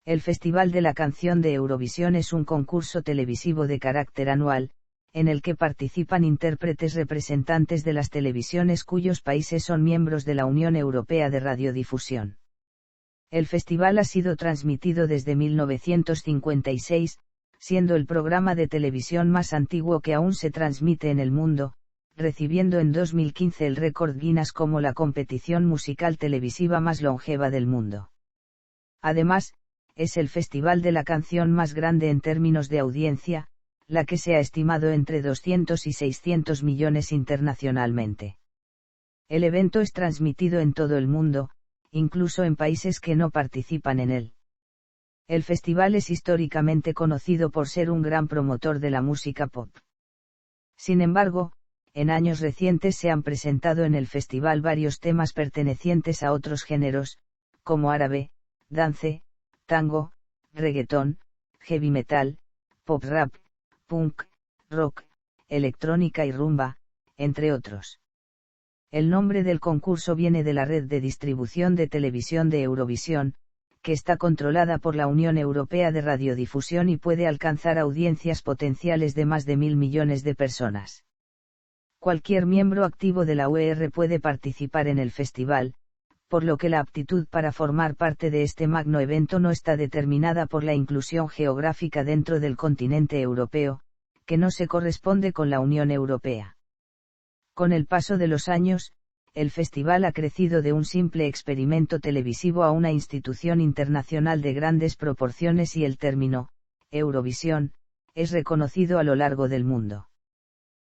El Festival de la Canción de Eurovisión es un concurso televisivo de carácter anual, en el que participan intérpretes representantes de las televisiones cuyos países son miembros de la Unión Europea de Radiodifusión. El festival ha sido transmitido desde 1956, siendo el programa de televisión más antiguo que aún se transmite en el mundo, recibiendo en 2015 el récord Guinness como la competición musical televisiva más longeva del mundo. Además, es el festival de la canción más grande en términos de audiencia, la que se ha estimado entre 200 y 600 millones internacionalmente. El evento es transmitido en todo el mundo, incluso en países que no participan en él. El festival es históricamente conocido por ser un gran promotor de la música pop. Sin embargo, en años recientes se han presentado en el festival varios temas pertenecientes a otros géneros, como árabe, dance, tango, reggaetón, heavy metal, pop rap, punk, rock, electrónica y rumba, entre otros. El nombre del concurso viene de la red de distribución de televisión de Eurovisión, que está controlada por la Unión Europea de Radiodifusión y puede alcanzar audiencias potenciales de más de 1.000 millones de personas. Cualquier miembro activo de la UER puede participar en el festival, por lo que la aptitud para formar parte de este magno evento no está determinada por la inclusión geográfica dentro del continente europeo, que no se corresponde con la Unión Europea. Con el paso de los años, el festival ha crecido de un simple experimento televisivo a una institución internacional de grandes proporciones y el término, Eurovisión, es reconocido a lo largo del mundo.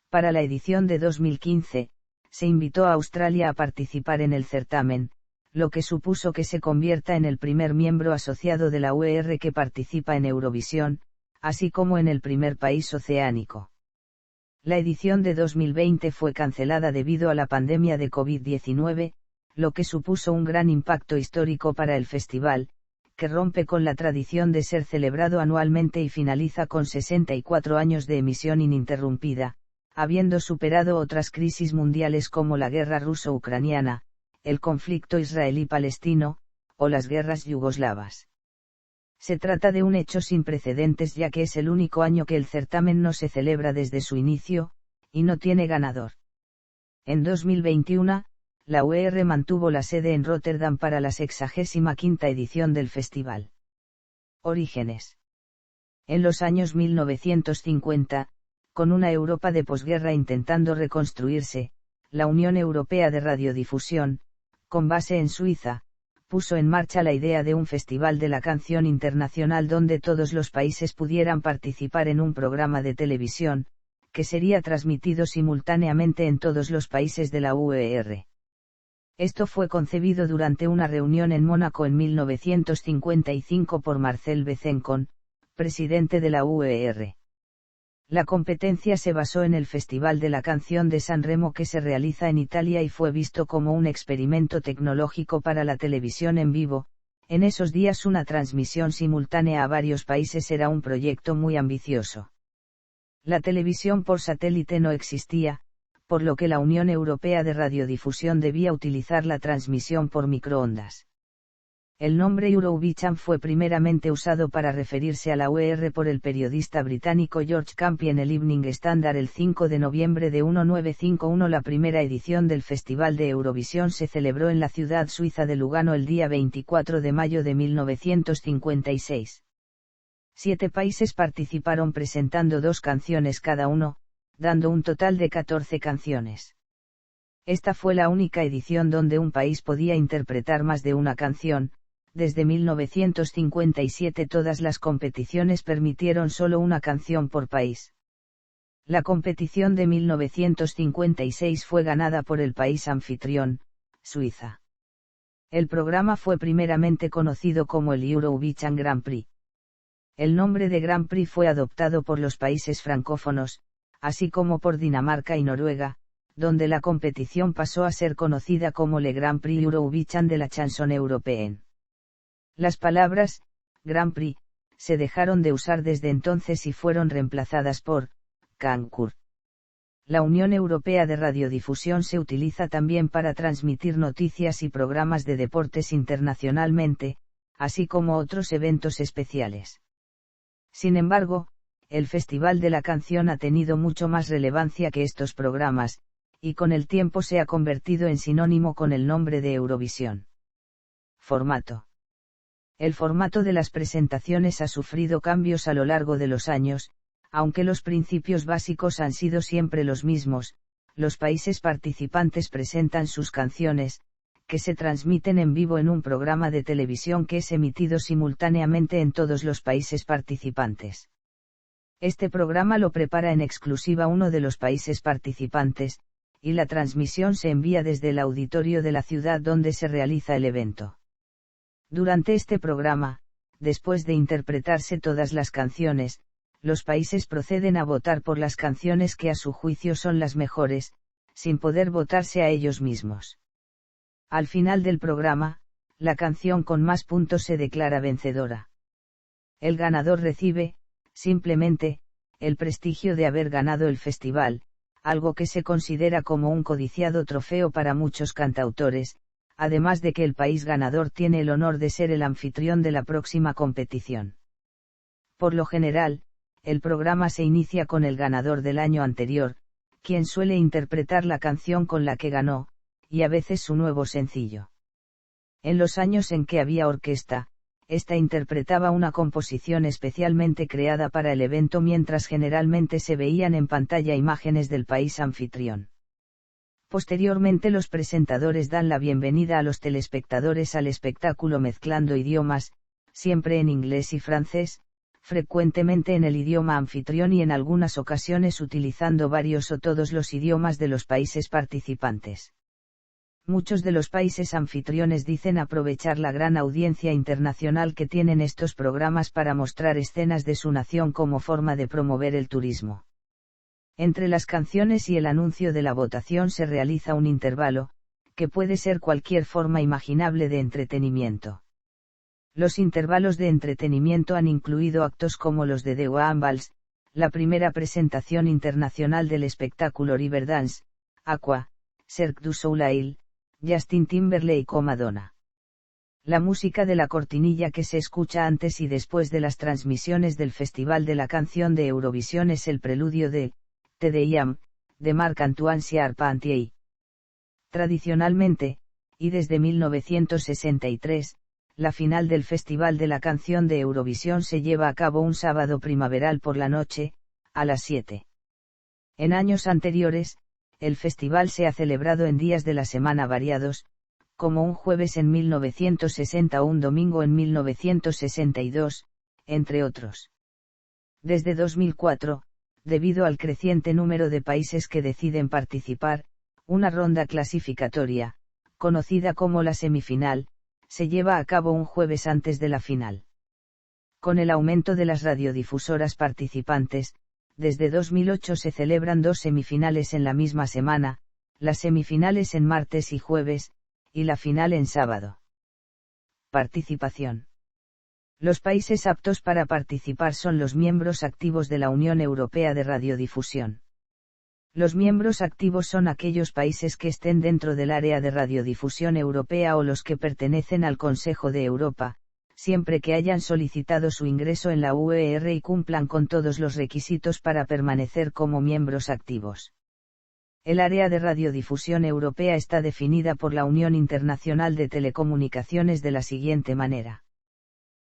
Para la edición de 2015, se invitó a Australia a participar en el certamen, lo que supuso que se convierta en el primer miembro asociado de la UER que participa en Eurovisión, así como en el primer país oceánico. La edición de 2020 fue cancelada debido a la pandemia de COVID-19, lo que supuso un gran impacto histórico para el festival, que rompe con la tradición de ser celebrado anualmente y finaliza con 64 años de emisión ininterrumpida, habiendo superado otras crisis mundiales como la guerra ruso-ucraniana, el conflicto israelí-palestino, o las guerras yugoslavas. Se trata de un hecho sin precedentes ya que es el único año que el certamen no se celebra desde su inicio, y no tiene ganador. En 2021, la UER mantuvo la sede en Rotterdam para la 65ª edición del festival. Orígenes. En los años 1950, con una Europa de posguerra intentando reconstruirse, la Unión Europea de Radiodifusión, con base en Suiza, puso en marcha la idea de un festival de la canción internacional donde todos los países pudieran participar en un programa de televisión, que sería transmitido simultáneamente en todos los países de la UER. Esto fue concebido durante una reunión en Mónaco en 1955 por Marcel Bezenconn, presidente de la UER. La competencia se basó en el Festival de la Canción de San Remo que se realiza en Italia y fue visto como un experimento tecnológico para la televisión en vivo. En esos días una transmisión simultánea a varios países era un proyecto muy ambicioso. La televisión por satélite no existía, por lo que la Unión Europea de Radiodifusión debía utilizar la transmisión por microondas. El nombre Eurovision fue primeramente usado para referirse a la UER por el periodista británico George Campy en el Evening Standard el 5 de noviembre de 1951. La primera edición del Festival de Eurovisión se celebró en la ciudad suiza de Lugano el día 24 de mayo de 1956. 7 países participaron presentando 2 canciones cada uno, dando un total de 14 canciones. Esta fue la única edición donde un país podía interpretar más de una canción. Desde 1957 todas las competiciones permitieron solo una canción por país. La competición de 1956 fue ganada por el país anfitrión, Suiza. El programa fue primeramente conocido como el Eurovision Grand Prix. El nombre de Grand Prix fue adoptado por los países francófonos, así como por Dinamarca y Noruega, donde la competición pasó a ser conocida como Le Grand Prix Eurovision de la Chanson Européenne. Las palabras Grand Prix se dejaron de usar desde entonces y fueron reemplazadas por Concours. La Unión Europea de Radiodifusión se utiliza también para transmitir noticias y programas de deportes internacionalmente, así como otros eventos especiales. Sin embargo, el Festival de la Canción ha tenido mucho más relevancia que estos programas, y con el tiempo se ha convertido en sinónimo con el nombre de Eurovisión. Formato. El formato de las presentaciones ha sufrido cambios a lo largo de los años, aunque los principios básicos han sido siempre los mismos. Los países participantes presentan sus canciones, que se transmiten en vivo en un programa de televisión que es emitido simultáneamente en todos los países participantes. Este programa lo prepara en exclusiva uno de los países participantes, y la transmisión se envía desde el auditorio de la ciudad donde se realiza el evento. Durante este programa, después de interpretarse todas las canciones, los países proceden a votar por las canciones que a su juicio son las mejores, sin poder votarse a ellos mismos. Al final del programa, la canción con más puntos se declara vencedora. El ganador recibe, simplemente, el prestigio de haber ganado el festival, algo que se considera como un codiciado trofeo para muchos cantautores, además de que el país ganador tiene el honor de ser el anfitrión de la próxima competición. Por lo general, el programa se inicia con el ganador del año anterior, quien suele interpretar la canción con la que ganó, y a veces su nuevo sencillo. En los años en que había orquesta, esta interpretaba una composición especialmente creada para el evento mientras generalmente se veían en pantalla imágenes del país anfitrión. Posteriormente los presentadores dan la bienvenida a los telespectadores al espectáculo mezclando idiomas, siempre en inglés y francés, frecuentemente en el idioma anfitrión y en algunas ocasiones utilizando varios o todos los idiomas de los países participantes. Muchos de los países anfitriones dicen aprovechar la gran audiencia internacional que tienen estos programas para mostrar escenas de su nación como forma de promover el turismo. Entre las canciones y el anuncio de la votación se realiza un intervalo, que puede ser cualquier forma imaginable de entretenimiento. Los intervalos de entretenimiento han incluido actos como los de The Wombles, la primera presentación internacional del espectáculo Riverdance, Aqua, Cirque du Soleil, Justin Timberlake o Madonna. La música de la cortinilla que se escucha antes y después de las transmisiones del Festival de la Canción de Eurovisión es el preludio de Te Deum, de Marc-Antoine Charpentier. Tradicionalmente, y desde 1963, la final del Festival de la Canción de Eurovisión se lleva a cabo un sábado primaveral por la noche, a las 7. En años anteriores, el festival se ha celebrado en días de la semana variados, como un jueves en 1960 o un domingo en 1962, entre otros. Desde 2004, debido al creciente número de países que deciden participar, una ronda clasificatoria, conocida como la semifinal, se lleva a cabo un jueves antes de la final. Con el aumento de las radiodifusoras participantes, desde 2008 se celebran dos semifinales en la misma semana, las semifinales en martes y jueves, y la final en sábado. Participación. Los países aptos para participar son los miembros activos de la Unión Europea de Radiodifusión. Los miembros activos son aquellos países que estén dentro del área de radiodifusión europea o los que pertenecen al Consejo de Europa, siempre que hayan solicitado su ingreso en la UER y cumplan con todos los requisitos para permanecer como miembros activos. El área de radiodifusión europea está definida por la Unión Internacional de Telecomunicaciones de la siguiente manera.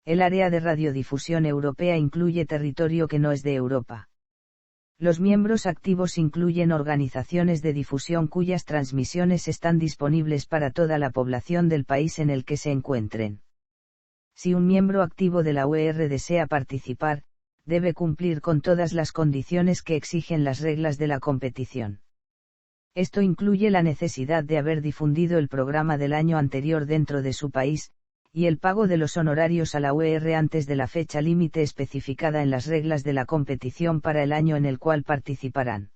El área de radiodifusión europea incluye territorio que no es de Europa. Los miembros activos incluyen organizaciones de difusión cuyas transmisiones están disponibles para toda la población del país en el que se encuentren. Si un miembro activo de la UER desea participar, debe cumplir con todas las condiciones que exigen las reglas de la competición. Esto incluye la necesidad de haber difundido el programa del año anterior dentro de su país, y el pago de los honorarios a la UER antes de la fecha límite especificada en las reglas de la competición para el año en el cual participarán.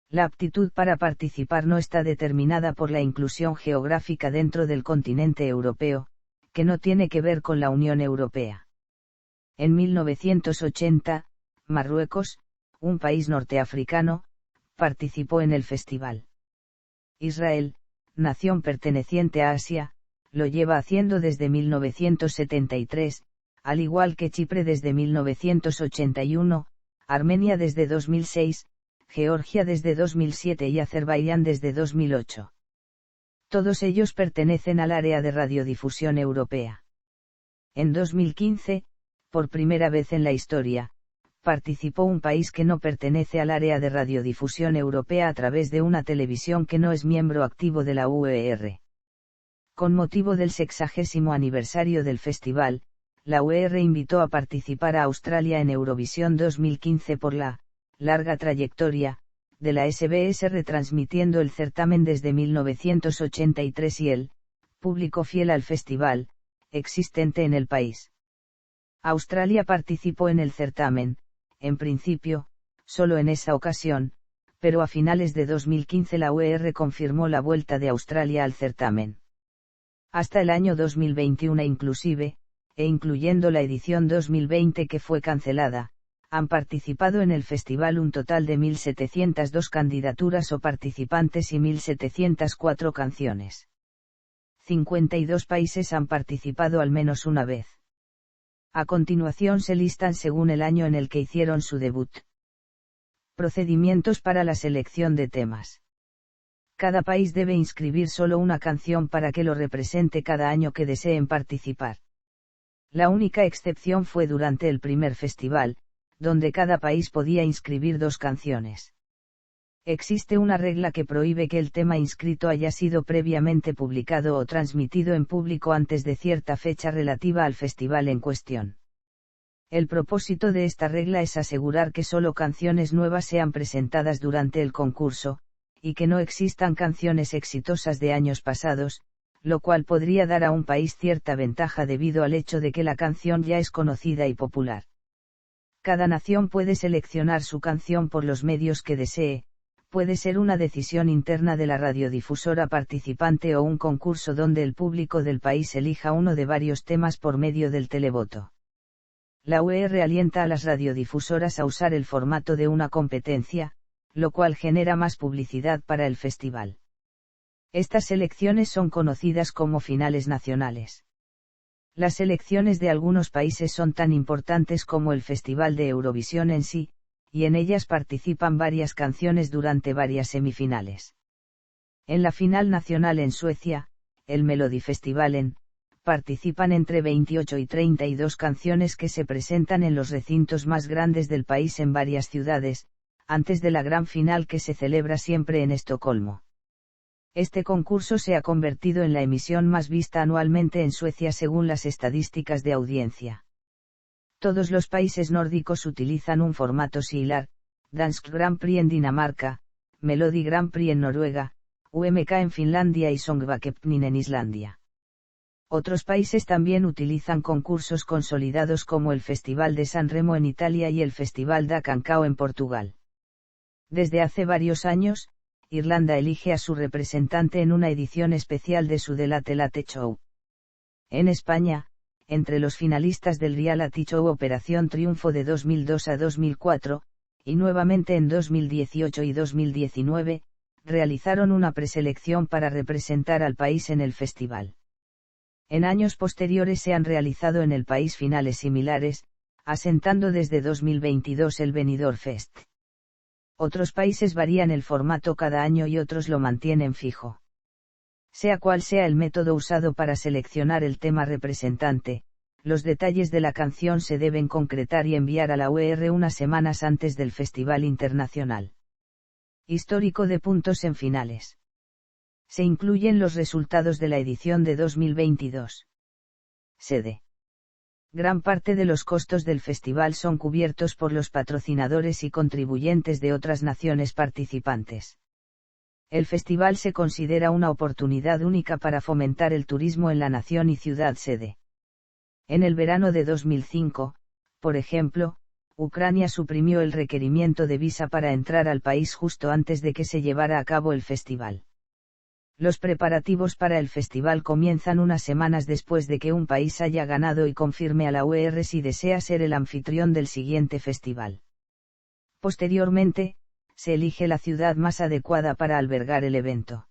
La aptitud para participar no está determinada por la inclusión geográfica dentro del continente europeo, que no tiene que ver con la Unión Europea. En 1980, Marruecos, un país norteafricano, participó en el festival. Israel, nación perteneciente a Asia, lo lleva haciendo desde 1973, al igual que Chipre desde 1981, Armenia desde 2006, Georgia desde 2007 y Azerbaiyán desde 2008. Todos ellos pertenecen al área de radiodifusión europea. En 2015, por primera vez en la historia, participó un país que no pertenece al área de radiodifusión europea a través de una televisión que no es miembro activo de la UER. Con motivo del 60º aniversario del festival, la UER invitó a participar a Australia en Eurovisión 2015 por la larga trayectoria de la SBS retransmitiendo el certamen desde 1983 y el público fiel al festival existente en el país. Australia participó en el certamen, en principio, solo en esa ocasión, pero a finales de 2015 la UER confirmó la vuelta de Australia al certamen. Hasta el año 2021 inclusive, e incluyendo la edición 2020 que fue cancelada, han participado en el festival un total de 1.702 candidaturas o participantes y 1.704 canciones. 52 países han participado al menos una vez. A continuación se listan según el año en el que hicieron su debut. Procedimientos para la selección de temas. Cada país debe inscribir solo una canción para que lo represente cada año que deseen participar. La única excepción fue durante el primer festival, donde cada país podía inscribir 2 canciones. Existe una regla que prohíbe que el tema inscrito haya sido previamente publicado o transmitido en público antes de cierta fecha relativa al festival en cuestión. El propósito de esta regla es asegurar que solo canciones nuevas sean presentadas durante el concurso, y que no existan canciones exitosas de años pasados, lo cual podría dar a un país cierta ventaja debido al hecho de que la canción ya es conocida y popular. Cada nación puede seleccionar su canción por los medios que desee, puede ser una decisión interna de la radiodifusora participante o un concurso donde el público del país elija uno de varios temas por medio del televoto. La UER alienta a las radiodifusoras a usar el formato de una competencia, lo cual genera más publicidad para el festival. Estas selecciones son conocidas como finales nacionales. Las selecciones de algunos países son tan importantes como el Festival de Eurovisión en sí, y en ellas participan varias canciones durante varias semifinales. En la final nacional en Suecia, el Melodifestivalen, participan entre 28 y 32 canciones que se presentan en los recintos más grandes del país en varias ciudades, antes de la gran final que se celebra siempre en Estocolmo. Este concurso se ha convertido en la emisión más vista anualmente en Suecia según las estadísticas de audiencia. Todos los países nórdicos utilizan un formato similar, Dansk Grand Prix en Dinamarca, Melodi Grand Prix en Noruega, UMK en Finlandia y Songvakeppnin en Islandia. Otros países también utilizan concursos consolidados como el Festival de San Remo en Italia y el Festival da Cancao en Portugal. Desde hace varios años, Irlanda elige a su representante en una edición especial de su The Late Late Show. En España, entre los finalistas del reality show Operación Triunfo de 2002 a 2004, y nuevamente en 2018 y 2019, realizaron una preselección para representar al país en el festival. En años posteriores se han realizado en el país finales similares, asentando desde 2022 el Benidorm Fest. Otros países varían el formato cada año y otros lo mantienen fijo. Sea cual sea el método usado para seleccionar el tema representante, los detalles de la canción se deben concretar y enviar a la UER unas semanas antes del Festival Internacional. Histórico de puntos en finales. Se incluyen los resultados de la edición de 2022. Sede. Gran parte de los costos del festival son cubiertos por los patrocinadores y contribuyentes de otras naciones participantes. El festival se considera una oportunidad única para fomentar el turismo en la nación y ciudad sede. En el verano de 2005, por ejemplo, Ucrania suprimió el requerimiento de visa para entrar al país justo antes de que se llevara a cabo el festival. Los preparativos para el festival comienzan unas semanas después de que un país haya ganado y confirme a la UER si desea ser el anfitrión del siguiente festival. Posteriormente, se elige la ciudad más adecuada para albergar el evento.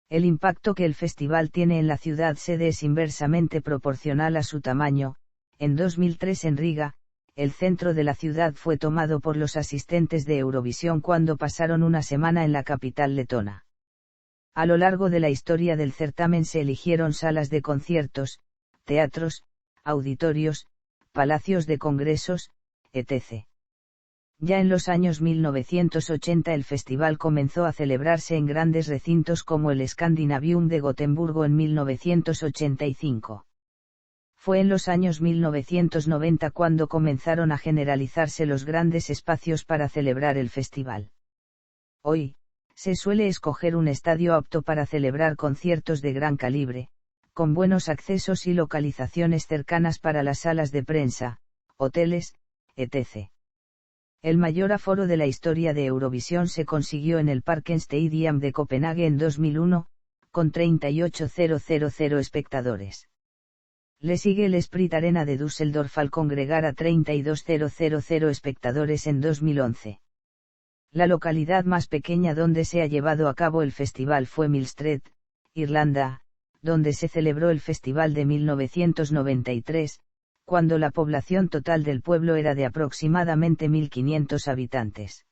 El impacto que el festival tiene en la ciudad sede es inversamente proporcional a su tamaño. En 2003 en Riga, el centro de la ciudad fue tomado por los asistentes de Eurovisión cuando pasaron una semana en la capital letona. A lo largo de la historia del certamen se eligieron salas de conciertos, teatros, auditorios, palacios de congresos, etc. Ya en los años 1980 el festival comenzó a celebrarse en grandes recintos como el Scandinavium de Gotemburgo en 1985. Fue en los años 1990 cuando comenzaron a generalizarse los grandes espacios para celebrar el festival. Hoy, se suele escoger un estadio apto para celebrar conciertos de gran calibre, con buenos accesos y localizaciones cercanas para las salas de prensa, hoteles, etc. El mayor aforo de la historia de Eurovisión se consiguió en el Parken Stadium de Copenhague en 2001, con 38.000 espectadores. Le sigue el Sprit Arena de Düsseldorf al congregar a 32.000 espectadores en 2011. La localidad más pequeña donde se ha llevado a cabo el festival fue Millstreet, Irlanda, donde se celebró el festival de 1993, cuando la población total del pueblo era de aproximadamente 1.500 habitantes.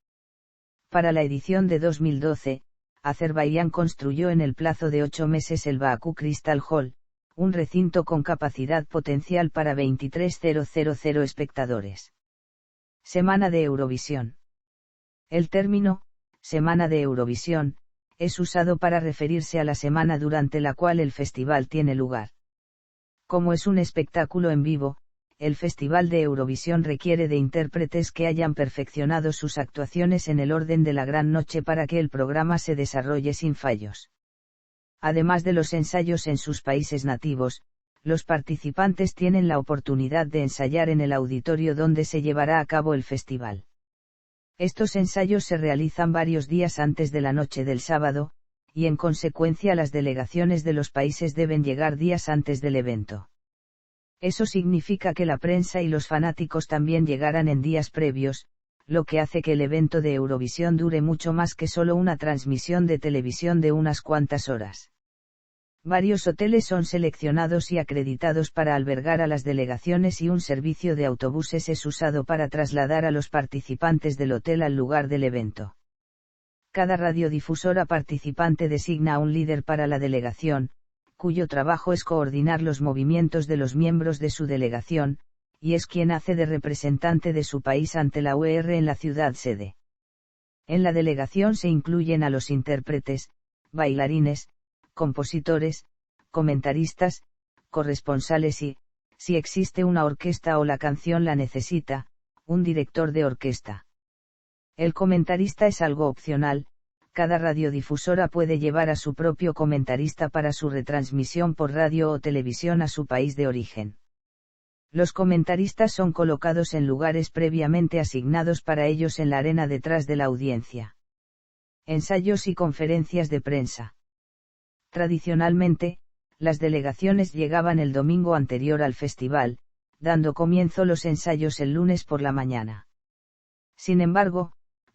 Para la edición de 2012, Azerbaiyán construyó en el plazo de 8 meses el Bakú Crystal Hall, un recinto con capacidad potencial para 23.000 espectadores. Semana de Eurovisión. El término, Semana de Eurovisión, es usado para referirse a la semana durante la cual el festival tiene lugar. Como es un espectáculo en vivo, el Festival de Eurovisión requiere de intérpretes que hayan perfeccionado sus actuaciones en el orden de la gran noche para que el programa se desarrolle sin fallos. Además de los ensayos en sus países nativos, los participantes tienen la oportunidad de ensayar en el auditorio donde se llevará a cabo el festival. Estos ensayos se realizan varios días antes de la noche del sábado, y en consecuencia las delegaciones de los países deben llegar días antes del evento. Eso significa que la prensa y los fanáticos también llegarán en días previos, lo que hace que el evento de Eurovisión dure mucho más que solo una transmisión de televisión de unas cuantas horas. Varios hoteles son seleccionados y acreditados para albergar a las delegaciones y un servicio de autobuses es usado para trasladar a los participantes del hotel al lugar del evento. Cada radiodifusora participante designa a un líder para la delegación, cuyo trabajo es coordinar los movimientos de los miembros de su delegación, y es quien hace de representante de su país ante la UR en la ciudad sede. En la delegación se incluyen a los intérpretes, bailarines, compositores, comentaristas, corresponsales y, si existe una orquesta o la canción la necesita, un director de orquesta. El comentarista es algo opcional, cada radiodifusora puede llevar a su propio comentarista para su retransmisión por radio o televisión a su país de origen. Los comentaristas son colocados en lugares previamente asignados para ellos en la arena detrás de la audiencia. Ensayos y conferencias de prensa. Tradicionalmente, las delegaciones llegaban el domingo anterior al festival, dando comienzo los ensayos el lunes por la mañana. Sin embargo,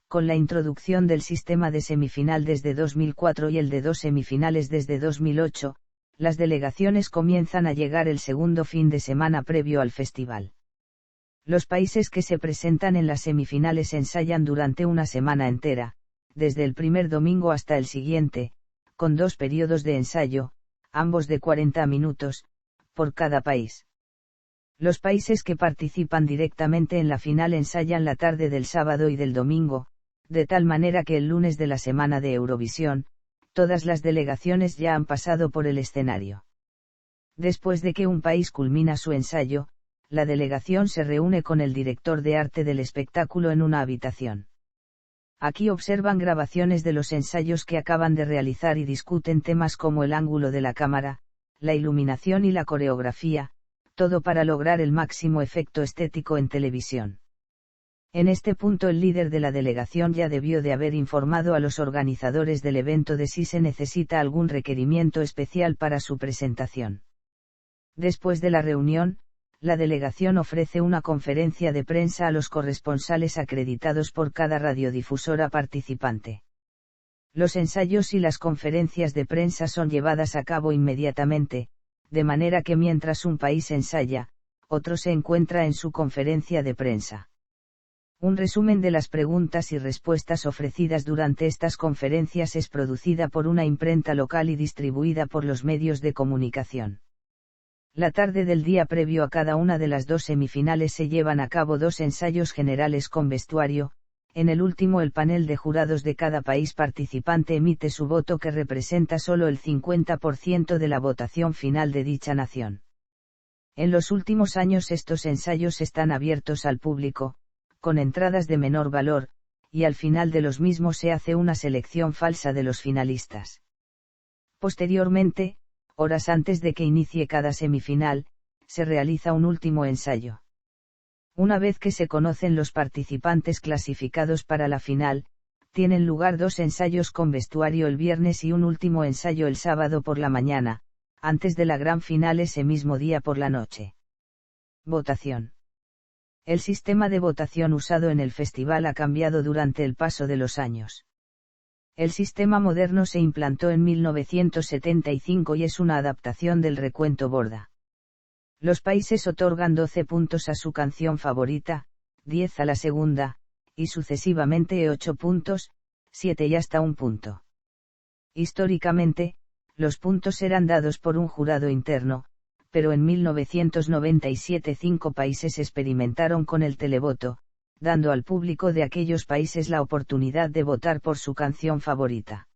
con la introducción del sistema de semifinal desde 2004 y el de 2 semifinales desde 2008, las delegaciones comienzan a llegar el segundo fin de semana previo al festival. Los países que se presentan en las semifinales ensayan durante una semana entera, desde el primer domingo hasta el siguiente, con 2 periodos de ensayo, ambos de 40 minutos, por cada país. Los países que participan directamente en la final ensayan la tarde del sábado y del domingo, de tal manera que el lunes de la semana de Eurovisión, todas las delegaciones ya han pasado por el escenario. Después de que un país culmina su ensayo, la delegación se reúne con el director de arte del espectáculo en una habitación. Aquí observan grabaciones de los ensayos que acaban de realizar y discuten temas como el ángulo de la cámara, la iluminación y la coreografía, todo para lograr el máximo efecto estético en televisión. En este punto el líder de la delegación ya debió de haber informado a los organizadores del evento de si se necesita algún requerimiento especial para su presentación. Después de la reunión, la delegación ofrece una conferencia de prensa a los corresponsales acreditados por cada radiodifusora participante. Los ensayos y las conferencias de prensa son llevadas a cabo inmediatamente, de manera que mientras un país ensaya, otro se encuentra en su conferencia de prensa. Un resumen de las preguntas y respuestas ofrecidas durante estas conferencias es producida por una imprenta local y distribuida por los medios de comunicación. La tarde del día previo a cada una de las dos semifinales se llevan a cabo dos ensayos generales con vestuario. En el último, el panel de jurados de cada país participante emite su voto, que representa solo el 50% de la votación final de dicha nación. En los últimos años estos ensayos están abiertos al público, con entradas de menor valor, y al final de los mismos se hace una selección falsa de los finalistas. Posteriormente, horas antes de que inicie cada semifinal, se realiza un último ensayo. Una vez que se conocen los participantes clasificados para la final, tienen lugar dos ensayos con vestuario el viernes y un último ensayo el sábado por la mañana, antes de la gran final ese mismo día por la noche. Votación. El sistema de votación usado en el festival ha cambiado durante el paso de los años. El sistema moderno se implantó en 1975 y es una adaptación del recuento Borda. Los países otorgan 12 puntos a su canción favorita, 10 a la segunda, y sucesivamente 8 puntos, 7 y hasta 1 punto. Históricamente, los puntos eran dados por un jurado interno, pero en 1997 5 países experimentaron con el televoto, dando al público de aquellos países la oportunidad de votar por su canción favorita.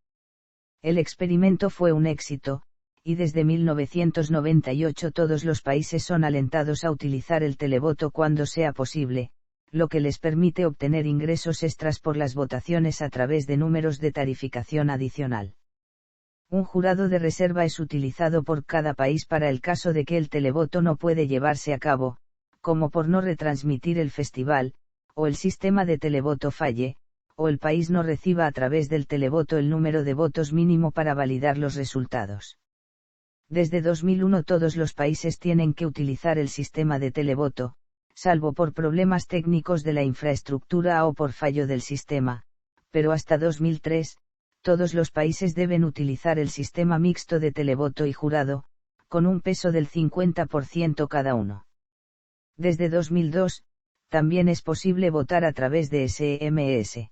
El experimento fue un éxito, y desde 1998 todos los países son alentados a utilizar el televoto cuando sea posible, lo que les permite obtener ingresos extras por las votaciones a través de números de tarificación adicional. Un jurado de reserva es utilizado por cada país para el caso de que el televoto no puede llevarse a cabo, como por no retransmitir el festival, o el sistema de televoto falle, o el país no reciba a través del televoto el número de votos mínimo para validar los resultados. Desde 2001 todos los países tienen que utilizar el sistema de televoto, salvo por problemas técnicos de la infraestructura o por fallo del sistema, pero hasta 2003, todos los países deben utilizar el sistema mixto de televoto y jurado, con un peso del 50% cada uno. Desde 2002, también es posible votar a través de SMS.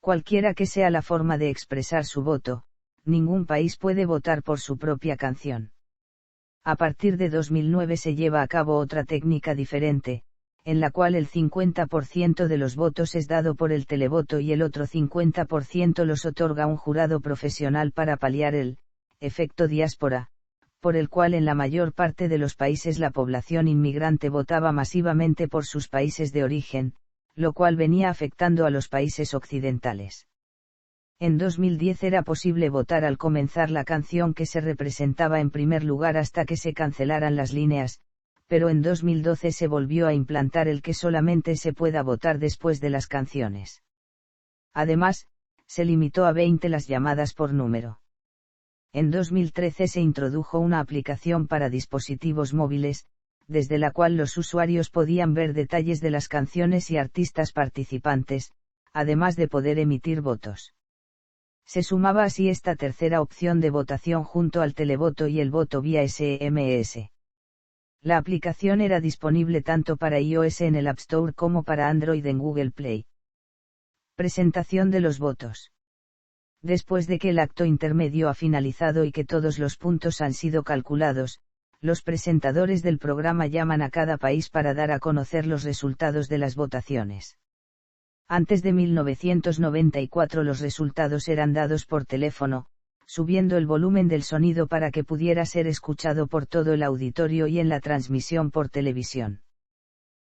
Cualquiera que sea la forma de expresar su voto, ningún país puede votar por su propia canción. A partir de 2009 se lleva a cabo otra técnica diferente, en la cual el 50% de los votos es dado por el televoto y el otro 50% los otorga un jurado profesional para paliar el efecto diáspora, por el cual en la mayor parte de los países la población inmigrante votaba masivamente por sus países de origen, lo cual venía afectando a los países occidentales. En 2010 era posible votar al comenzar la canción que se representaba en primer lugar hasta que se cancelaran las líneas, pero en 2012 se volvió a implantar el que solamente se pueda votar después de las canciones. Además, se limitó a 20 las llamadas por número. En 2013 se introdujo una aplicación para dispositivos móviles, desde la cual los usuarios podían ver detalles de las canciones y artistas participantes, además de poder emitir votos. Se sumaba así esta tercera opción de votación junto al televoto y el voto vía SMS. La aplicación era disponible tanto para iOS en el App Store como para Android en Google Play. Presentación de los votos. Después de que el acto intermedio ha finalizado y que todos los puntos han sido calculados, los presentadores del programa llaman a cada país para dar a conocer los resultados de las votaciones. Antes de 1994 los resultados eran dados por teléfono, subiendo el volumen del sonido para que pudiera ser escuchado por todo el auditorio y en la transmisión por televisión.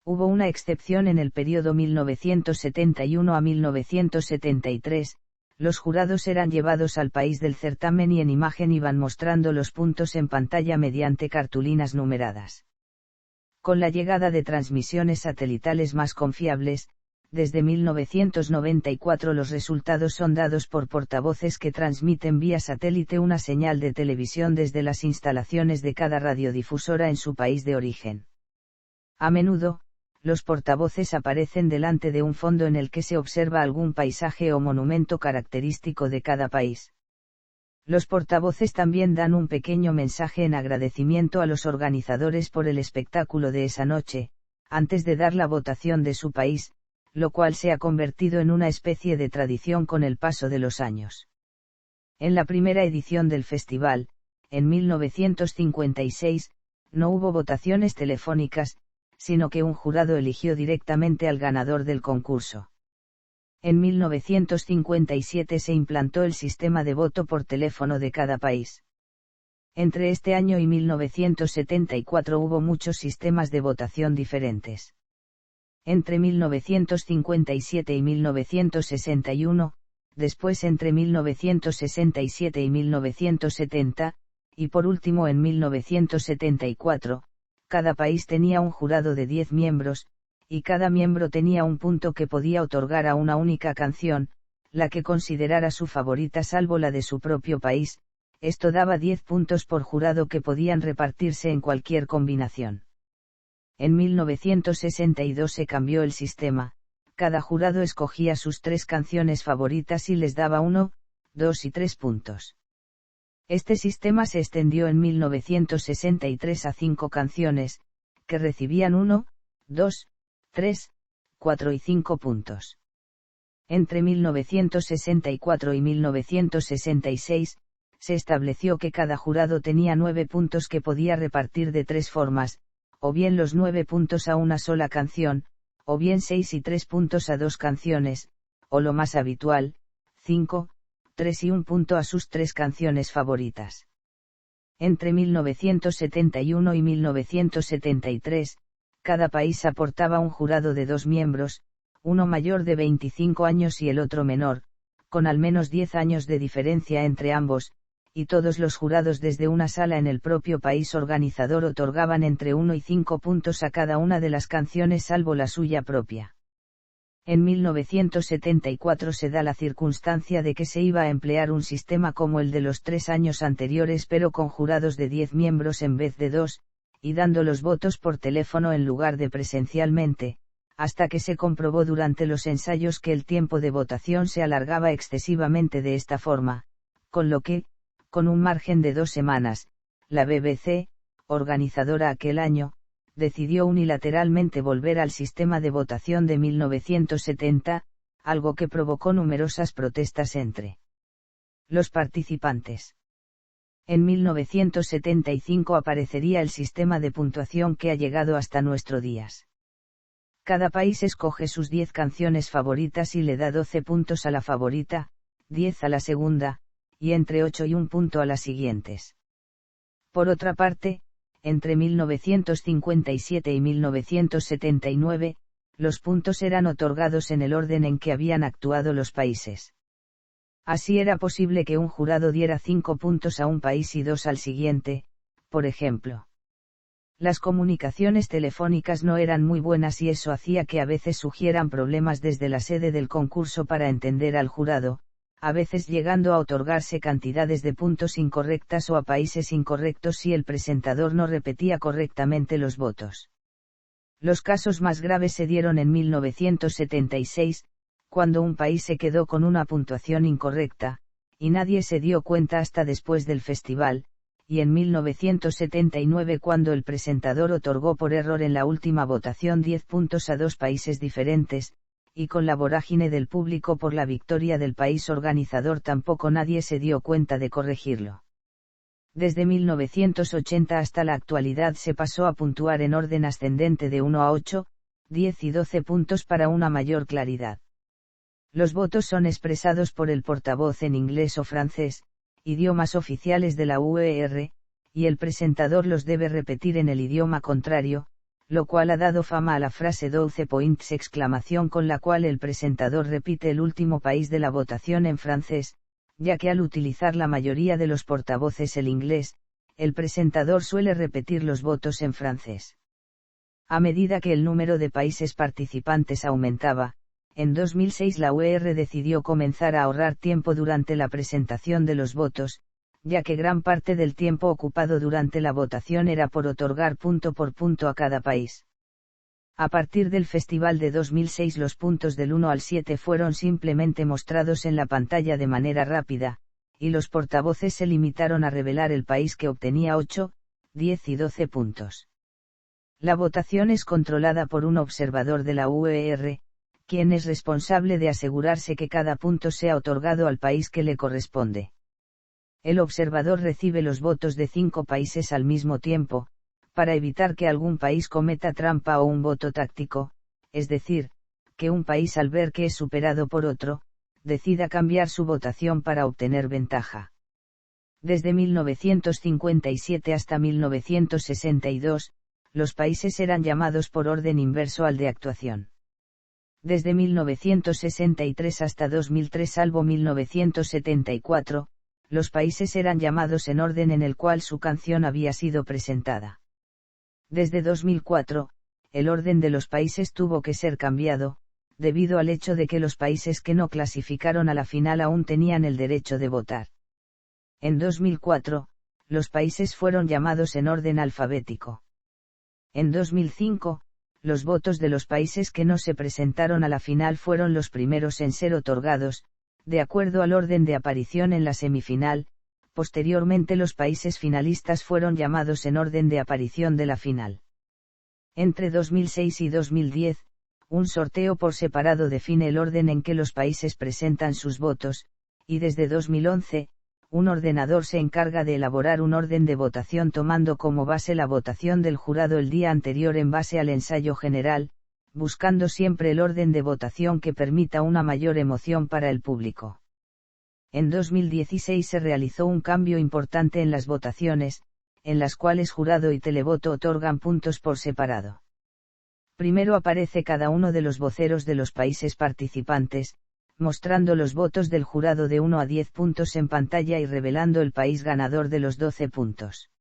Hubo una excepción en el periodo 1971 a 1973, los jurados eran llevados al país del certamen y en imagen iban mostrando los puntos en pantalla mediante cartulinas numeradas. Con la llegada de transmisiones satelitales más confiables, desde 1994 los resultados son dados por portavoces que transmiten vía satélite una señal de televisión desde las instalaciones de cada radiodifusora en su país de origen. A menudo, los portavoces aparecen delante de un fondo en el que se observa algún paisaje o monumento característico de cada país. Los portavoces también dan un pequeño mensaje en agradecimiento a los organizadores por el espectáculo de esa noche, antes de dar la votación de su país, lo cual se ha convertido en una especie de tradición con el paso de los años. En la primera edición del festival, en 1956, no hubo votaciones telefónicas, sino que un jurado eligió directamente al ganador del concurso. En 1957 se implantó el sistema de voto por teléfono de cada país. Entre este año y 1974 hubo muchos sistemas de votación diferentes. Entre 1957 y 1961, después entre 1967 y 1970, y por último en 1974, cada país tenía un jurado de 10 miembros, y cada miembro tenía un punto que podía otorgar a una única canción, la que considerara su favorita salvo la de su propio país. Esto daba 10 puntos por jurado que podían repartirse en cualquier combinación. En 1962 se cambió el sistema, cada jurado escogía sus 3 canciones favoritas y les daba 1, 2 y 3 puntos. Este sistema se extendió en 1963 a 5 canciones, que recibían 1, 2, 3, 4 y 5 puntos. Entre 1964 y 1966, se estableció que cada jurado tenía 9 puntos que podía repartir de 3 formas, o bien los 9 puntos a una sola canción, o bien 6 y 3 puntos a 2 canciones, o lo más habitual, 5, 3 y 1 punto a sus 3 canciones favoritas. Entre 1971 y 1973, cada país aportaba un jurado de 2 miembros, uno mayor de 25 años y el otro menor, con al menos 10 años de diferencia entre ambos, y todos los jurados desde una sala en el propio país organizador otorgaban entre 1 y 5 puntos a cada una de las canciones salvo la suya propia. En 1974 se da la circunstancia de que se iba a emplear un sistema como el de los 3 años anteriores pero con jurados de 10 miembros en vez de 2, y dando los votos por teléfono en lugar de presencialmente, hasta que se comprobó durante los ensayos que el tiempo de votación se alargaba excesivamente de esta forma, con lo que, con un margen de 2 semanas, la BBC, organizadora aquel año, decidió unilateralmente volver al sistema de votación de 1970, algo que provocó numerosas protestas entre los participantes. En 1975 aparecería el sistema de puntuación que ha llegado hasta nuestros días. Cada país escoge sus 10 canciones favoritas y le da 12 puntos a la favorita, 10 a la segunda, y entre 8 y 1 punto a las siguientes. Por otra parte, entre 1957 y 1979, los puntos eran otorgados en el orden en que habían actuado los países. Así era posible que un jurado diera 5 puntos a un país y 2 al siguiente, por ejemplo. Las comunicaciones telefónicas no eran muy buenas y eso hacía que a veces surgieran problemas desde la sede del concurso para entender al jurado, a veces llegando a otorgarse cantidades de puntos incorrectas o a países incorrectos si el presentador no repetía correctamente los votos. Los casos más graves se dieron en 1976, cuando un país se quedó con una puntuación incorrecta, y nadie se dio cuenta hasta después del festival, y en 1979 cuando el presentador otorgó por error en la última votación 10 puntos a 2 países diferentes, y con la vorágine del público por la victoria del país organizador tampoco nadie se dio cuenta de corregirlo. Desde 1980 hasta la actualidad se pasó a puntuar en orden ascendente de 1 a 8, 10 y 12 puntos para una mayor claridad. Los votos son expresados por el portavoz en inglés o francés, idiomas oficiales de la UER, y el presentador los debe repetir en el idioma contrario, lo cual ha dado fama a la frase 12 points con la cual el presentador repite el último país de la votación en francés, ya que al utilizar la mayoría de los portavoces el inglés, el presentador suele repetir los votos en francés. A medida que el número de países participantes aumentaba, en 2006 la UER decidió comenzar a ahorrar tiempo durante la presentación de los votos, ya que gran parte del tiempo ocupado durante la votación era por otorgar punto por punto a cada país. A partir del festival de 2006 los puntos del 1 al 7 fueron simplemente mostrados en la pantalla de manera rápida, y los portavoces se limitaron a revelar el país que obtenía 8, 10 y 12 puntos. La votación es controlada por un observador de la UER, quien es responsable de asegurarse que cada punto sea otorgado al país que le corresponde. El observador recibe los votos de 5 países al mismo tiempo, para evitar que algún país cometa trampa o un voto táctico, es decir, que un país al ver que es superado por otro, decida cambiar su votación para obtener ventaja. Desde 1957 hasta 1962, los países eran llamados por orden inverso al de actuación. Desde 1963 hasta 2003 salvo 1974, los países eran llamados en orden en el cual su canción había sido presentada. Desde 2004, el orden de los países tuvo que ser cambiado, debido al hecho de que los países que no clasificaron a la final aún tenían el derecho de votar. En 2004, los países fueron llamados en orden alfabético. En 2005, los votos de los países que no se presentaron a la final fueron los primeros en ser otorgados, de acuerdo al orden de aparición en la semifinal. Posteriormente los países finalistas fueron llamados en orden de aparición de la final. Entre 2006 y 2010, un sorteo por separado define el orden en que los países presentan sus votos, y desde 2011, un ordenador se encarga de elaborar un orden de votación tomando como base la votación del jurado el día anterior en base al ensayo general, buscando siempre el orden de votación que permita una mayor emoción para el público. En 2016 se realizó un cambio importante en las votaciones, en las cuales jurado y televoto otorgan puntos por separado. Primero aparece cada uno de los voceros de los países participantes, mostrando los votos del jurado de 1 a 10 puntos en pantalla y revelando el país ganador de los 12 puntos.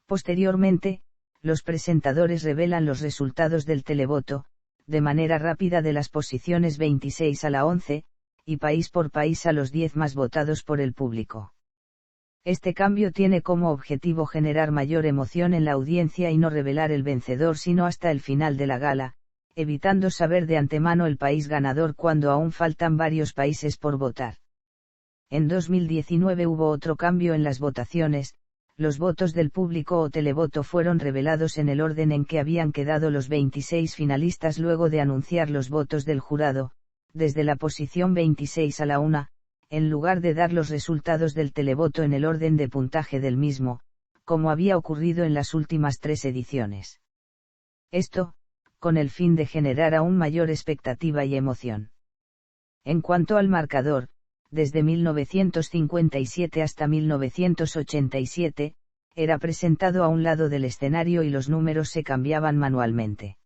Posteriormente, los presentadores revelan los resultados del televoto, de manera rápida de las posiciones 26 a la 11, y país por país a los 10 más votados por el público. Este cambio tiene como objetivo generar mayor emoción en la audiencia y no revelar el vencedor sino hasta el final de la gala, evitando saber de antemano el país ganador cuando aún faltan varios países por votar. En 2019 hubo otro cambio en las votaciones, los votos del público o televoto fueron revelados en el orden en que habían quedado los 26 finalistas luego de anunciar los votos del jurado, desde la posición 26 a la 1, en lugar de dar los resultados del televoto en el orden de puntaje del mismo, como había ocurrido en las últimas 3 ediciones. Esto, con el fin de generar aún mayor expectativa y emoción. En cuanto al marcador, desde 1957 hasta 1987, era presentado a un lado del escenario y los números se cambiaban manualmente.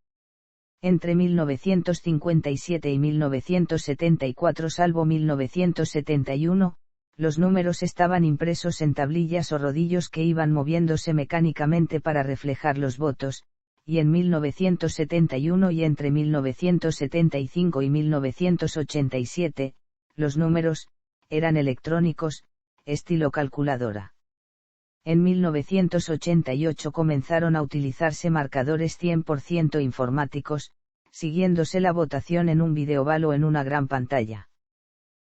Entre 1957 y 1974 salvo 1971, los números estaban impresos en tablillas o rodillos que iban moviéndose mecánicamente para reflejar los votos, y en 1971 y entre 1975 y 1987, los números, eran electrónicos, estilo calculadora. En 1988 comenzaron a utilizarse marcadores 100% informáticos, siguiéndose la votación en un videoval o en una gran pantalla.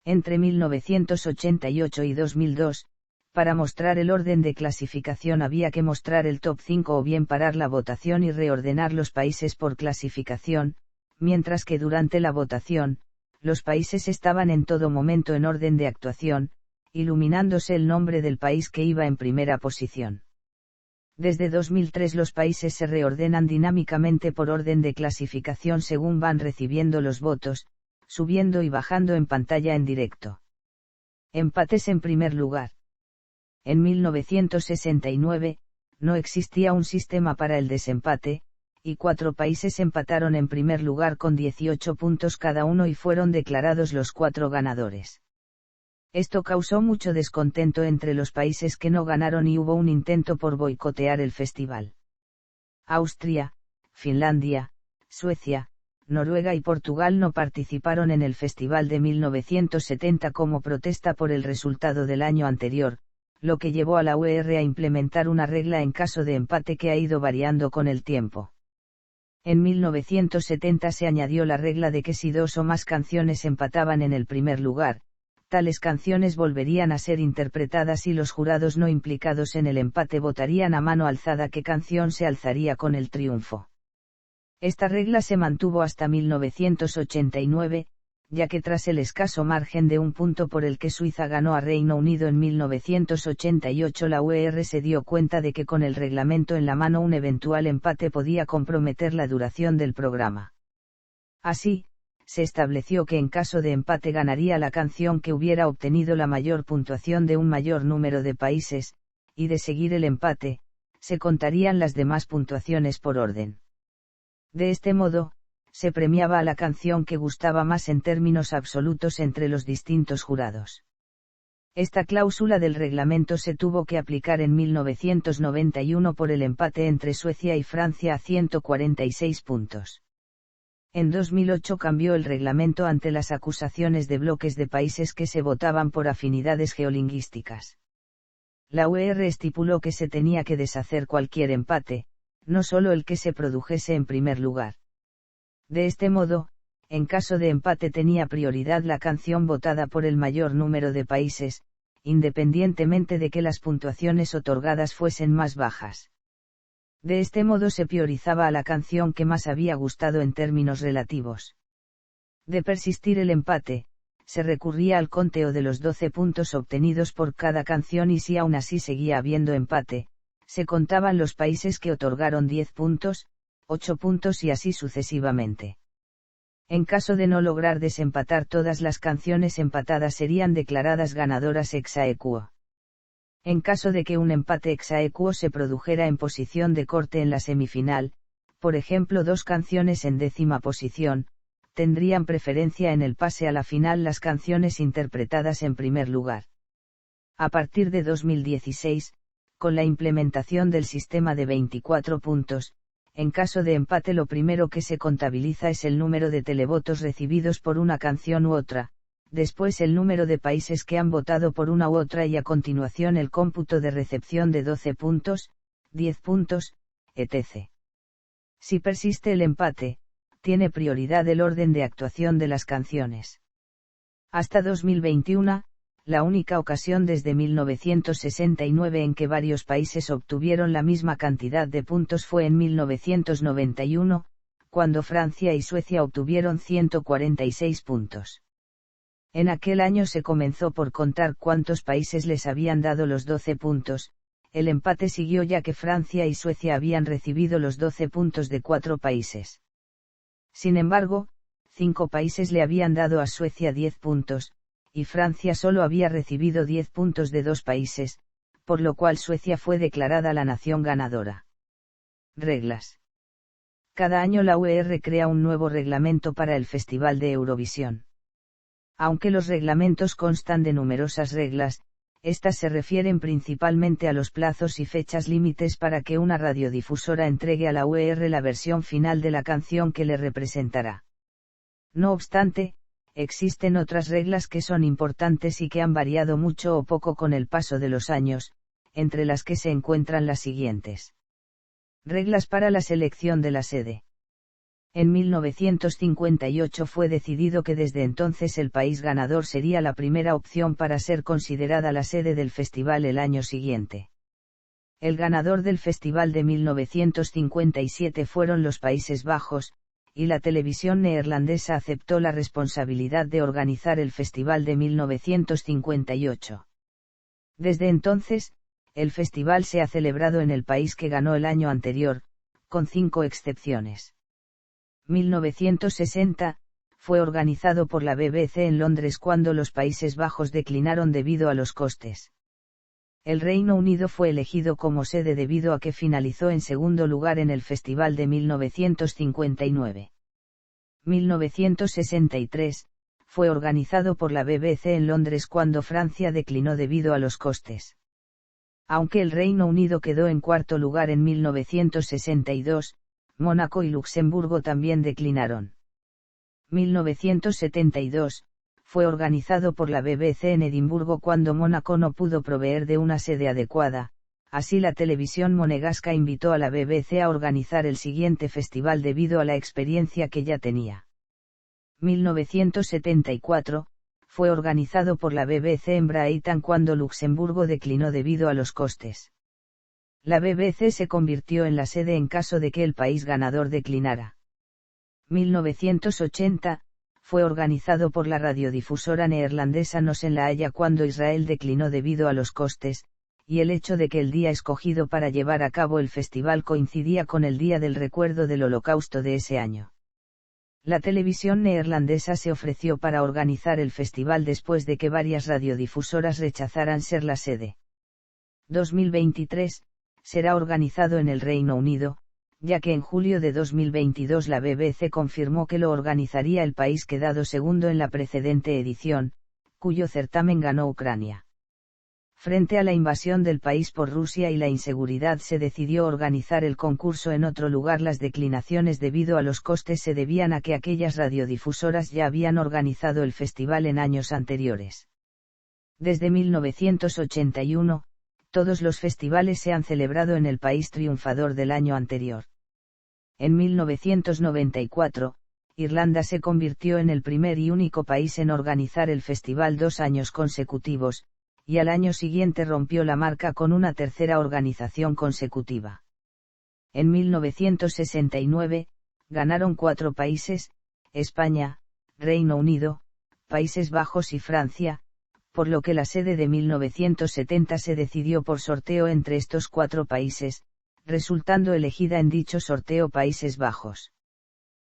Entre 1988 y 2002, para mostrar el orden de clasificación había que mostrar el top 5 o bien parar la votación y reordenar los países por clasificación, mientras que durante la votación, los países estaban en todo momento en orden de actuación, iluminándose el nombre del país que iba en primera posición. Desde 2003 los países se reordenan dinámicamente por orden de clasificación según van recibiendo los votos, subiendo y bajando en pantalla en directo. Empates en primer lugar. En 1969, no existía un sistema para el desempate, y 4 países empataron en primer lugar con 18 puntos cada uno y fueron declarados los 4 ganadores. Esto causó mucho descontento entre los países que no ganaron y hubo un intento por boicotear el festival. Austria, Finlandia, Suecia, Noruega y Portugal no participaron en el festival de 1970 como protesta por el resultado del año anterior, lo que llevó a la UER a implementar una regla en caso de empate que ha ido variando con el tiempo. En 1970 se añadió la regla de que si dos o más canciones empataban en el primer lugar, tales canciones volverían a ser interpretadas y los jurados no implicados en el empate votarían a mano alzada qué canción se alzaría con el triunfo. Esta regla se mantuvo hasta 1989, ya que tras el escaso margen de un punto por el que Suiza ganó a Reino Unido en 1988, la UER se dio cuenta de que con el reglamento en la mano un eventual empate podía comprometer la duración del programa. Así, se estableció que en caso de empate ganaría la canción que hubiera obtenido la mayor puntuación de un mayor número de países, y de seguir el empate, se contarían las demás puntuaciones por orden. De este modo, se premiaba a la canción que gustaba más en términos absolutos entre los distintos jurados. Esta cláusula del reglamento se tuvo que aplicar en 1991 por el empate entre Suecia y Francia a 146 puntos. En 2008 cambió el reglamento ante las acusaciones de bloques de países que se votaban por afinidades geolingüísticas. La UER estipuló que se tenía que deshacer cualquier empate, no solo el que se produjese en primer lugar. De este modo, en caso de empate tenía prioridad la canción votada por el mayor número de países, independientemente de que las puntuaciones otorgadas fuesen más bajas. De este modo se priorizaba a la canción que más había gustado en términos relativos. De persistir el empate, se recurría al conteo de los 12 puntos obtenidos por cada canción y si aún así seguía habiendo empate, se contaban los países que otorgaron 10 puntos, 8 puntos y así sucesivamente. En caso de no lograr desempatar todas las canciones empatadas serían declaradas ganadoras ex aequo. En caso de que un empate ex aequo se produjera en posición de corte en la semifinal, por ejemplo 2 canciones en 10ª posición, tendrían preferencia en el pase a la final las canciones interpretadas en primer lugar. A partir de 2016, con la implementación del sistema de 24 puntos, en caso de empate lo primero que se contabiliza es el número de televotos recibidos por una canción u otra, después el número de países que han votado por una u otra y a continuación el cómputo de recepción de 12 puntos, 10 puntos, etc. Si persiste el empate, tiene prioridad el orden de actuación de las canciones. Hasta 2021, la única ocasión desde 1969 en que varios países obtuvieron la misma cantidad de puntos fue en 1991, cuando Francia y Suecia obtuvieron 146 puntos. En aquel año se comenzó por contar cuántos países les habían dado los 12 puntos, el empate siguió ya que Francia y Suecia habían recibido los 12 puntos de 4 países. Sin embargo, 5 países le habían dado a Suecia 10 puntos, y Francia solo había recibido 10 puntos de 2 países, por lo cual Suecia fue declarada la nación ganadora. Reglas. Cada año la UER crea un nuevo reglamento para el Festival de Eurovisión. Aunque los reglamentos constan de numerosas reglas, estas se refieren principalmente a los plazos y fechas límites para que una radiodifusora entregue a la UER la versión final de la canción que le representará. No obstante, existen otras reglas que son importantes y que han variado mucho o poco con el paso de los años, entre las que se encuentran las siguientes. Reglas para la selección de la sede. En 1958 fue decidido que desde entonces el país ganador sería la primera opción para ser considerada la sede del festival el año siguiente. El ganador del festival de 1957 fueron los Países Bajos, y la televisión neerlandesa aceptó la responsabilidad de organizar el festival de 1958. Desde entonces, el festival se ha celebrado en el país que ganó el año anterior, con 5 excepciones. 1960, fue organizado por la BBC en Londres cuando los Países Bajos declinaron debido a los costes. El Reino Unido fue elegido como sede debido a que finalizó en segundo lugar en el festival de 1959. 1963, fue organizado por la BBC en Londres cuando Francia declinó debido a los costes. Aunque el Reino Unido quedó en cuarto lugar en 1962, Mónaco y Luxemburgo también declinaron. 1972, fue organizado por la BBC en Edimburgo cuando Mónaco no pudo proveer de una sede adecuada, Así la televisión monegasca invitó a la BBC a organizar el siguiente festival debido a la experiencia que ya tenía. 1974, fue organizado por la BBC en Brighton cuando Luxemburgo declinó debido a los costes. La BBC se convirtió en la sede en caso de que el país ganador declinara. 1980, fue organizado por la radiodifusora neerlandesa Nos en La Haya cuando Israel declinó debido a los costes, y el hecho de que el día escogido para llevar a cabo el festival coincidía con el día del recuerdo del Holocausto de ese año. La televisión neerlandesa se ofreció para organizar el festival después de que varias radiodifusoras rechazaran ser la sede. 2023, será organizado en el Reino Unido, ya que en julio de 2022 la BBC confirmó que lo organizaría el país quedado segundo en la precedente edición, cuyo certamen ganó Ucrania. Frente a la invasión del país por Rusia y la inseguridad se decidió organizar el concurso en otro lugar. Las declinaciones debido a los costes se debían a que aquellas radiodifusoras ya habían organizado el festival en años anteriores. Desde 1981, todos los festivales se han celebrado en el país triunfador del año anterior. En 1994, Irlanda se convirtió en el primer y único país en organizar el festival 2 años consecutivos, y al año siguiente rompió la marca con una tercera organización consecutiva. En 1969, ganaron 4 países, España, Reino Unido, Países Bajos y Francia, por lo que la sede de 1970 se decidió por sorteo entre estos 4 países, resultando elegida en dicho sorteo Países Bajos.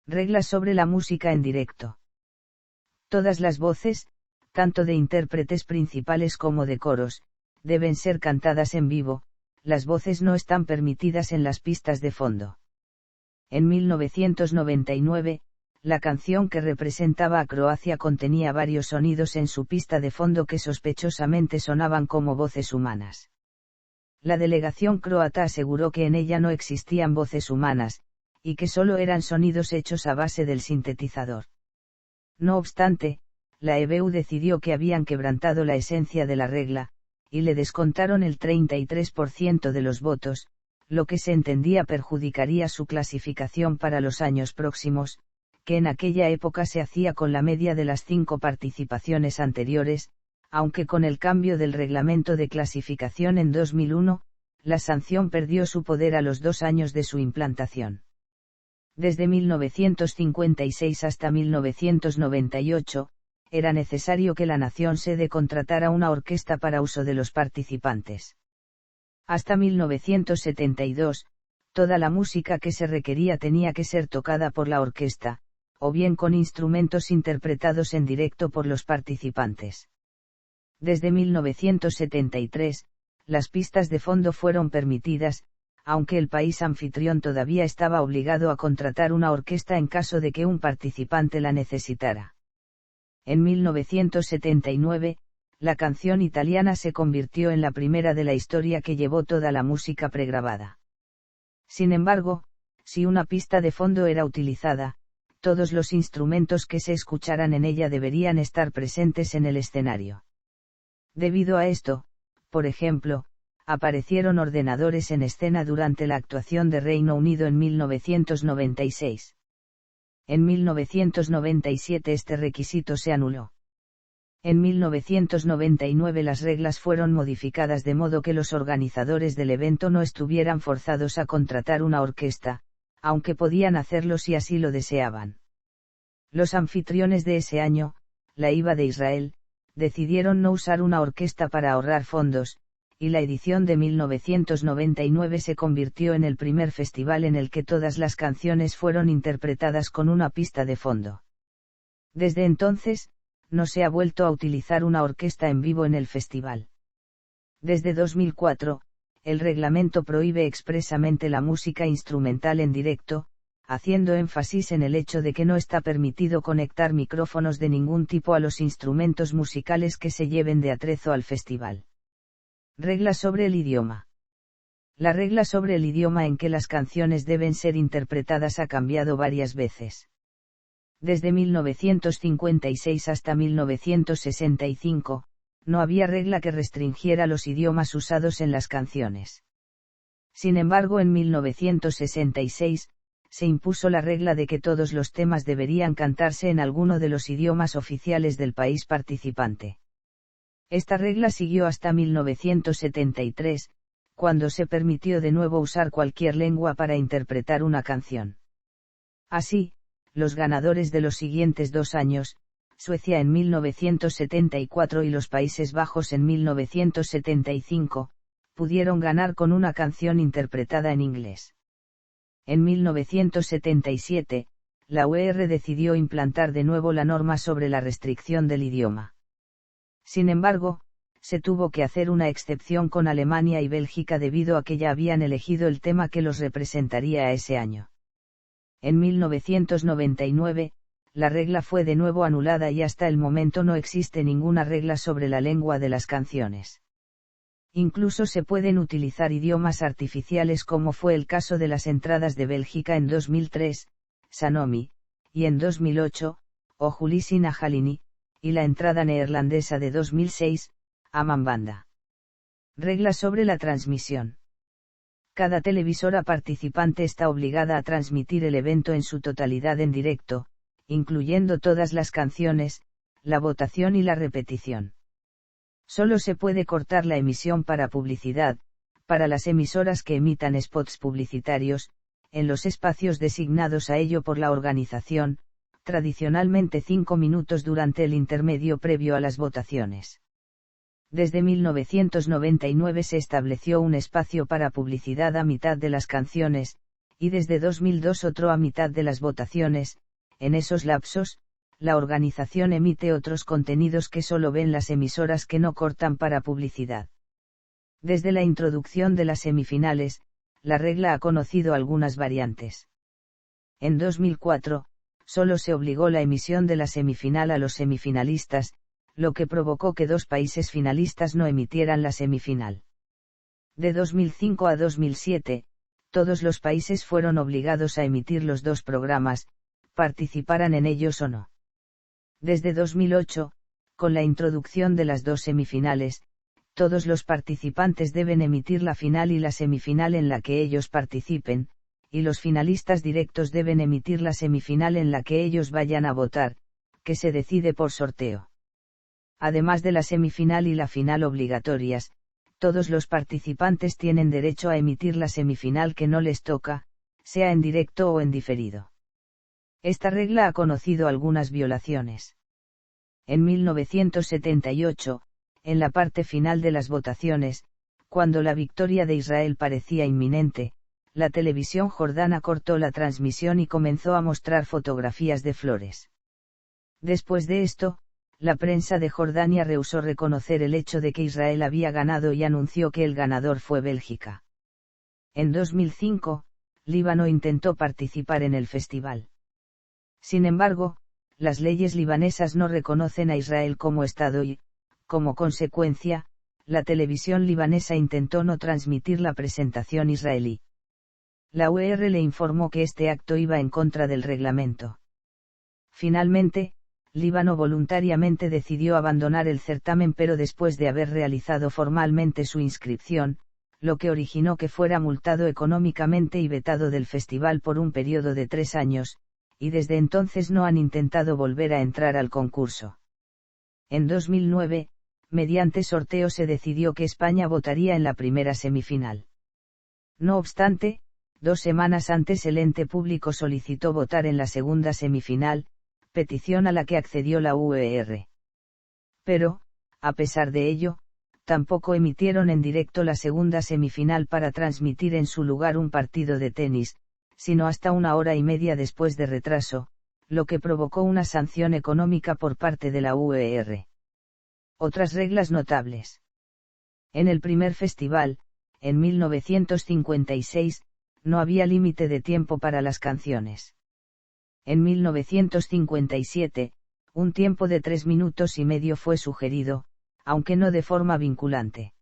Reglas sobre la música en directo. Todas las voces, tanto de intérpretes principales como de coros, deben ser cantadas en vivo, las voces no están permitidas en las pistas de fondo. En 1999, la canción que representaba a Croacia contenía varios sonidos en su pista de fondo que sospechosamente sonaban como voces humanas. La delegación croata aseguró que en ella no existían voces humanas, y que solo eran sonidos hechos a base del sintetizador. No obstante, la EBU decidió que habían quebrantado la esencia de la regla, y le descontaron el 33% de los votos, lo que se entendía perjudicaría su clasificación para los años próximos, que en aquella época se hacía con la media de las 5 participaciones anteriores, aunque con el cambio del reglamento de clasificación en 2001, la sanción perdió su poder a los 2 años de su implantación. Desde 1956 hasta 1998, era necesario que la nación sede contratara una orquesta para uso de los participantes. Hasta 1972, toda la música que se requería tenía que ser tocada por la orquesta, o bien con instrumentos interpretados en directo por los participantes. Desde 1973, las pistas de fondo fueron permitidas, aunque el país anfitrión todavía estaba obligado a contratar una orquesta en caso de que un participante la necesitara. En 1979, la canción italiana se convirtió en la primera de la historia que llevó toda la música pregrabada. Sin embargo, si una pista de fondo era utilizada, todos los instrumentos que se escucharan en ella deberían estar presentes en el escenario. Debido a esto, por ejemplo, aparecieron ordenadores en escena durante la actuación de Reino Unido en 1996. En 1997 este requisito se anuló. En 1999 las reglas fueron modificadas de modo que los organizadores del evento no estuvieran forzados a contratar una orquesta, aunque podían hacerlo si así lo deseaban. Los anfitriones de ese año, la IVA de Israel, decidieron no usar una orquesta para ahorrar fondos, y la edición de 1999 se convirtió en el primer festival en el que todas las canciones fueron interpretadas con una pista de fondo. Desde entonces, no se ha vuelto a utilizar una orquesta en vivo en el festival. Desde 2004, el reglamento prohíbe expresamente la música instrumental en directo, haciendo énfasis en el hecho de que no está permitido conectar micrófonos de ningún tipo a los instrumentos musicales que se lleven de atrezo al festival. Regla sobre el idioma. La regla sobre el idioma en que las canciones deben ser interpretadas ha cambiado varias veces. Desde 1956 hasta 1965, no había regla que restringiera los idiomas usados en las canciones. Sin embargo, en 1966, se impuso la regla de que todos los temas deberían cantarse en alguno de los idiomas oficiales del país participante. Esta regla siguió hasta 1973, cuando se permitió de nuevo usar cualquier lengua para interpretar una canción. Así, los ganadores de los siguientes 2 años, Suecia en 1974 y los Países Bajos en 1975, pudieron ganar con una canción interpretada en inglés. En 1977, la UER decidió implantar de nuevo la norma sobre la restricción del idioma. Sin embargo, se tuvo que hacer una excepción con Alemania y Bélgica debido a que ya habían elegido el tema que los representaría a ese año. En 1999, la regla fue de nuevo anulada y hasta el momento no existe ninguna regla sobre la lengua de las canciones. Incluso se pueden utilizar idiomas artificiales como fue el caso de las entradas de Bélgica en 2003, Sanomi, y en 2008, O Julisin Ajalini, y la entrada neerlandesa de 2006, Amambanda. Reglas sobre la transmisión. Cada televisora participante está obligada a transmitir el evento en su totalidad en directo, incluyendo todas las canciones, la votación y la repetición. Solo se puede cortar la emisión para publicidad, para las emisoras que emitan spots publicitarios, en los espacios designados a ello por la organización, tradicionalmente 5 minutos durante el intermedio previo a las votaciones. Desde 1999 se estableció un espacio para publicidad a mitad de las canciones, y desde 2002 otro a mitad de las votaciones. En esos lapsos, la organización emite otros contenidos que solo ven las emisoras que no cortan para publicidad. Desde la introducción de las semifinales, la regla ha conocido algunas variantes. En 2004, solo se obligó la emisión de la semifinal a los semifinalistas, lo que provocó que 2 países finalistas no emitieran la semifinal. De 2005 a 2007, todos los países fueron obligados a emitir los 2 programas, participaran en ellos o no. Desde 2008, con la introducción de las 2 semifinales, todos los participantes deben emitir la final y la semifinal en la que ellos participen, y los finalistas directos deben emitir la semifinal en la que ellos vayan a votar, que se decide por sorteo. Además de la semifinal y la final obligatorias, todos los participantes tienen derecho a emitir la semifinal que no les toca, sea en directo o en diferido. Esta regla ha conocido algunas violaciones. En 1978, en la parte final de las votaciones, cuando la victoria de Israel parecía inminente, la televisión jordana cortó la transmisión y comenzó a mostrar fotografías de flores. Después de esto, la prensa de Jordania rehusó reconocer el hecho de que Israel había ganado y anunció que el ganador fue Bélgica. En 2005, Líbano intentó participar en el festival. Sin embargo, las leyes libanesas no reconocen a Israel como Estado y, como consecuencia, la televisión libanesa intentó no transmitir la presentación israelí. La UER le informó que este acto iba en contra del reglamento. Finalmente, Líbano voluntariamente decidió abandonar el certamen pero después de haber realizado formalmente su inscripción, lo que originó que fuera multado económicamente y vetado del festival por un periodo de 3 años, y desde entonces no han intentado volver a entrar al concurso. En 2009, mediante sorteo se decidió que España votaría en la primera semifinal. No obstante, 2 semanas antes el ente público solicitó votar en la segunda semifinal, petición a la que accedió la UER. Pero, a pesar de ello, tampoco emitieron en directo la segunda semifinal para transmitir en su lugar un partido de tenis, sino hasta 1 hora y media después de retraso, lo que provocó una sanción económica por parte de la UER. Otras reglas notables. En el primer festival, en 1956, no había límite de tiempo para las canciones. En 1957, un tiempo de 3 minutos y medio fue sugerido, aunque no de forma vinculante.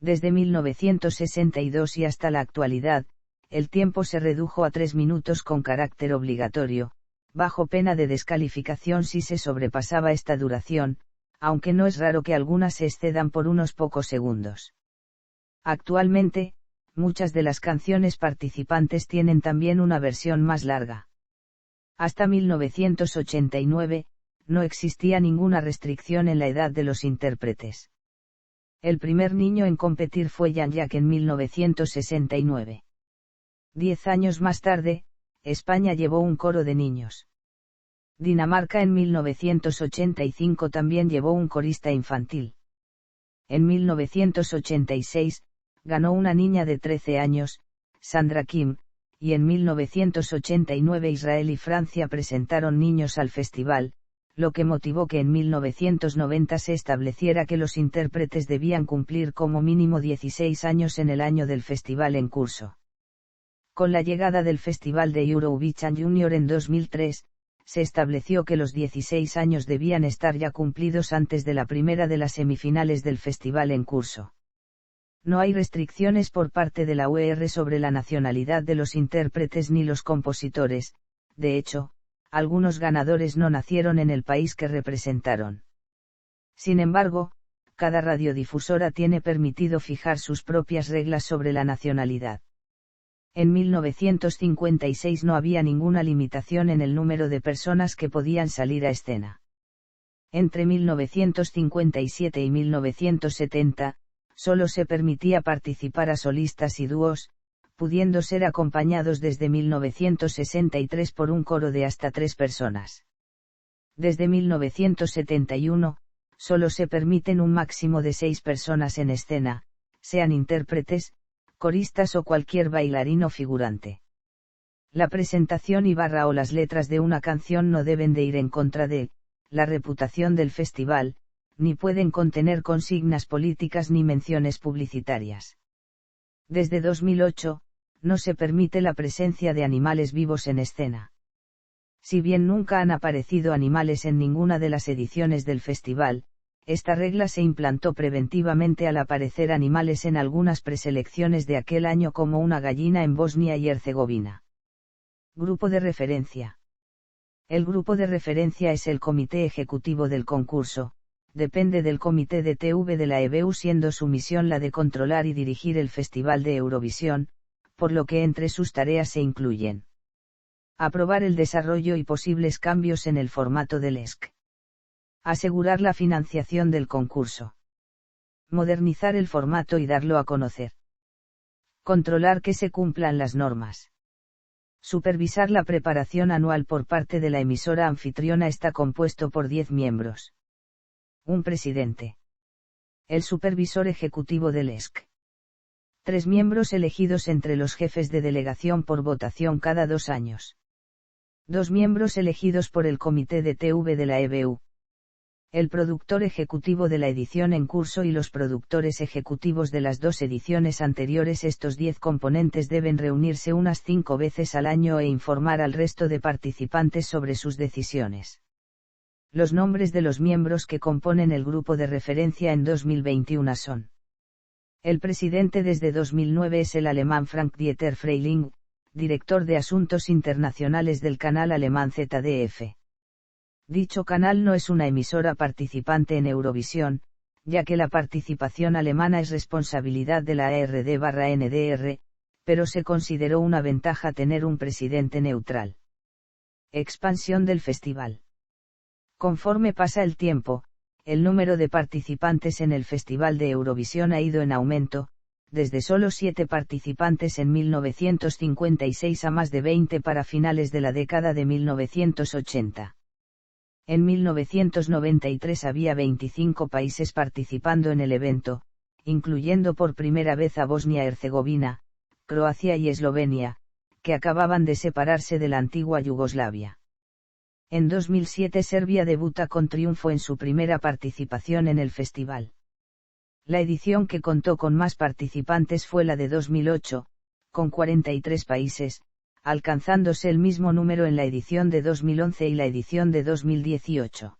Desde 1962 y hasta la actualidad, el tiempo se redujo a 3 minutos con carácter obligatorio, bajo pena de descalificación si se sobrepasaba esta duración, aunque no es raro que algunas se excedan por unos pocos segundos. Actualmente, muchas de las canciones participantes tienen también una versión más larga. Hasta 1989, no existía ninguna restricción en la edad de los intérpretes. El primer niño en competir fue Jean-Jacques en 1969. 10 años más tarde, España llevó un coro de niños. Dinamarca en 1985 también llevó un corista infantil. En 1986, ganó una niña de 13 años, Sandra Kim, y en 1989 Israel y Francia presentaron niños al festival, lo que motivó que en 1990 se estableciera que los intérpretes debían cumplir como mínimo 16 años en el año del festival en curso. Con la llegada del Festival de Eurovision Junior en 2003, se estableció que los 16 años debían estar ya cumplidos antes de la primera de las semifinales del festival en curso. No hay restricciones por parte de la UER sobre la nacionalidad de los intérpretes ni los compositores, de hecho, algunos ganadores no nacieron en el país que representaron. Sin embargo, cada radiodifusora tiene permitido fijar sus propias reglas sobre la nacionalidad. En 1956 no había ninguna limitación en el número de personas que podían salir a escena. Entre 1957 y 1970, solo se permitía participar a solistas y dúos, pudiendo ser acompañados desde 1963 por un coro de hasta 3 personas. Desde 1971, solo se permiten un máximo de 6 personas en escena, sean intérpretes, coristas o cualquier bailarín o figurante. La presentación o las letras de una canción no deben de ir en contra de la reputación del festival, ni pueden contener consignas políticas ni menciones publicitarias. Desde 2008, no se permite la presencia de animales vivos en escena. Si bien nunca han aparecido animales en ninguna de las ediciones del festival, esta regla se implantó preventivamente al aparecer animales en algunas preselecciones de aquel año como una gallina en Bosnia y Herzegovina. Grupo de referencia. El grupo de referencia es el comité ejecutivo del concurso, depende del comité de TV de la EBU siendo su misión la de controlar y dirigir el Festival de Eurovisión, por lo que entre sus tareas se incluyen: aprobar el desarrollo y posibles cambios en el formato del ESC. Asegurar la financiación del concurso. Modernizar el formato y darlo a conocer. Controlar que se cumplan las normas. Supervisar la preparación anual por parte de la emisora anfitriona está compuesto por 10 miembros. Un presidente. El supervisor ejecutivo del ESC. 3 miembros elegidos entre los jefes de delegación por votación cada 2 años. 2 miembros elegidos por el comité de TV de la EBU. El productor ejecutivo de la edición en curso y los productores ejecutivos de las 2 ediciones anteriores. Estos 10 componentes deben reunirse unas 5 veces al año e informar al resto de participantes sobre sus decisiones. Los nombres de los miembros que componen el grupo de referencia en 2021 son: el presidente desde 2009 es el alemán Frank-Dieter Freiling, director de Asuntos Internacionales del canal alemán ZDF. Dicho canal no es una emisora participante en Eurovisión, ya que la participación alemana es responsabilidad de la ARD/NDR, pero se consideró una ventaja tener un presidente neutral. Expansión del festival. Conforme pasa el tiempo, el número de participantes en el Festival de Eurovisión ha ido en aumento, desde solo 7 participantes en 1956 a más de 20 para finales de la década de 1980. En 1993 había 25 países participando en el evento, incluyendo por primera vez a Bosnia-Herzegovina, Croacia y Eslovenia, que acababan de separarse de la antigua Yugoslavia. En 2007 Serbia debuta con triunfo en su primera participación en el festival. La edición que contó con más participantes fue la de 2008, con 43 países, alcanzándose el mismo número en la edición de 2011 y la edición de 2018.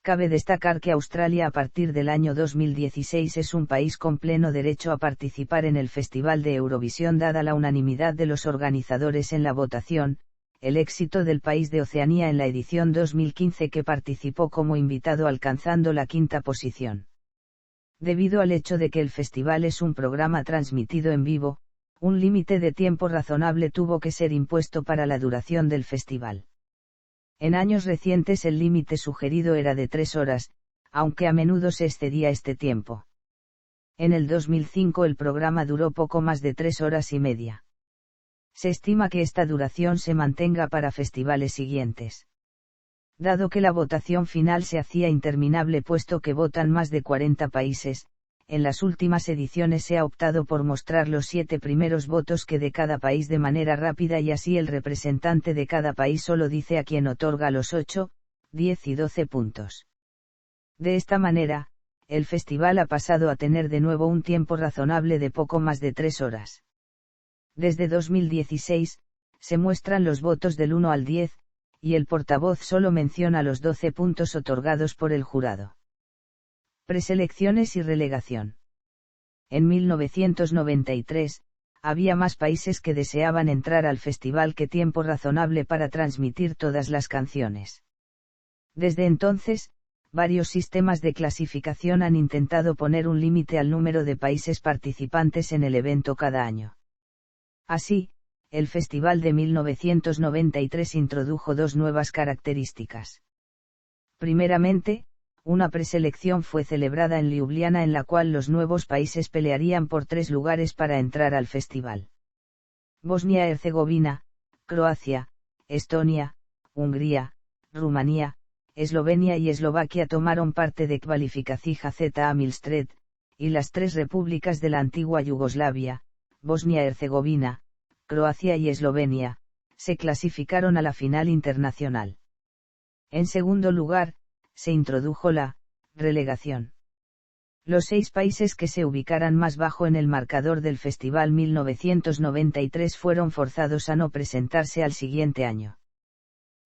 Cabe destacar que Australia a partir del año 2016 es un país con pleno derecho a participar en el Festival de Eurovisión dada la unanimidad de los organizadores en la votación, el éxito del país de Oceanía en la edición 2015 que participó como invitado alcanzando la 5ª posición. Debido al hecho de que el festival es un programa transmitido en vivo, un límite de tiempo razonable tuvo que ser impuesto para la duración del festival. En años recientes el límite sugerido era de 3 horas, aunque a menudo se excedía este tiempo. En el 2005 el programa duró poco más de 3 horas y media. Se estima que esta duración se mantenga para festivales siguientes. Dado que la votación final se hacía interminable puesto que votan más de 40 países, en las últimas ediciones se ha optado por mostrar los 7 primeros votos que de cada país de manera rápida y así el representante de cada país solo dice a quien otorga los 8, 10 y 12 puntos. De esta manera, el festival ha pasado a tener de nuevo un tiempo razonable de poco más de 3 horas. Desde 2016, se muestran los votos del 1 al 10, y el portavoz solo menciona los 12 puntos otorgados por el jurado. Preselecciones y relegación. En 1993, había más países que deseaban entrar al festival que tiempo razonable para transmitir todas las canciones. Desde entonces, varios sistemas de clasificación han intentado poner un límite al número de países participantes en el evento cada año. Así, el festival de 1993 introdujo 2 nuevas características. Primeramente, una preselección fue celebrada en Liubliana en la cual los nuevos países pelearían por 3 lugares para entrar al festival. Bosnia-Herzegovina, Croacia, Estonia, Hungría, Rumanía, Eslovenia y Eslovaquia tomaron parte de Kvalifikacij za Milstred, y las 3 repúblicas de la antigua Yugoslavia, Bosnia-Herzegovina, Croacia y Eslovenia, se clasificaron a la final internacional. En segundo lugar, se introdujo la relegación. Los 6 países que se ubicaran más bajo en el marcador del Festival 1993 fueron forzados a no presentarse al siguiente año.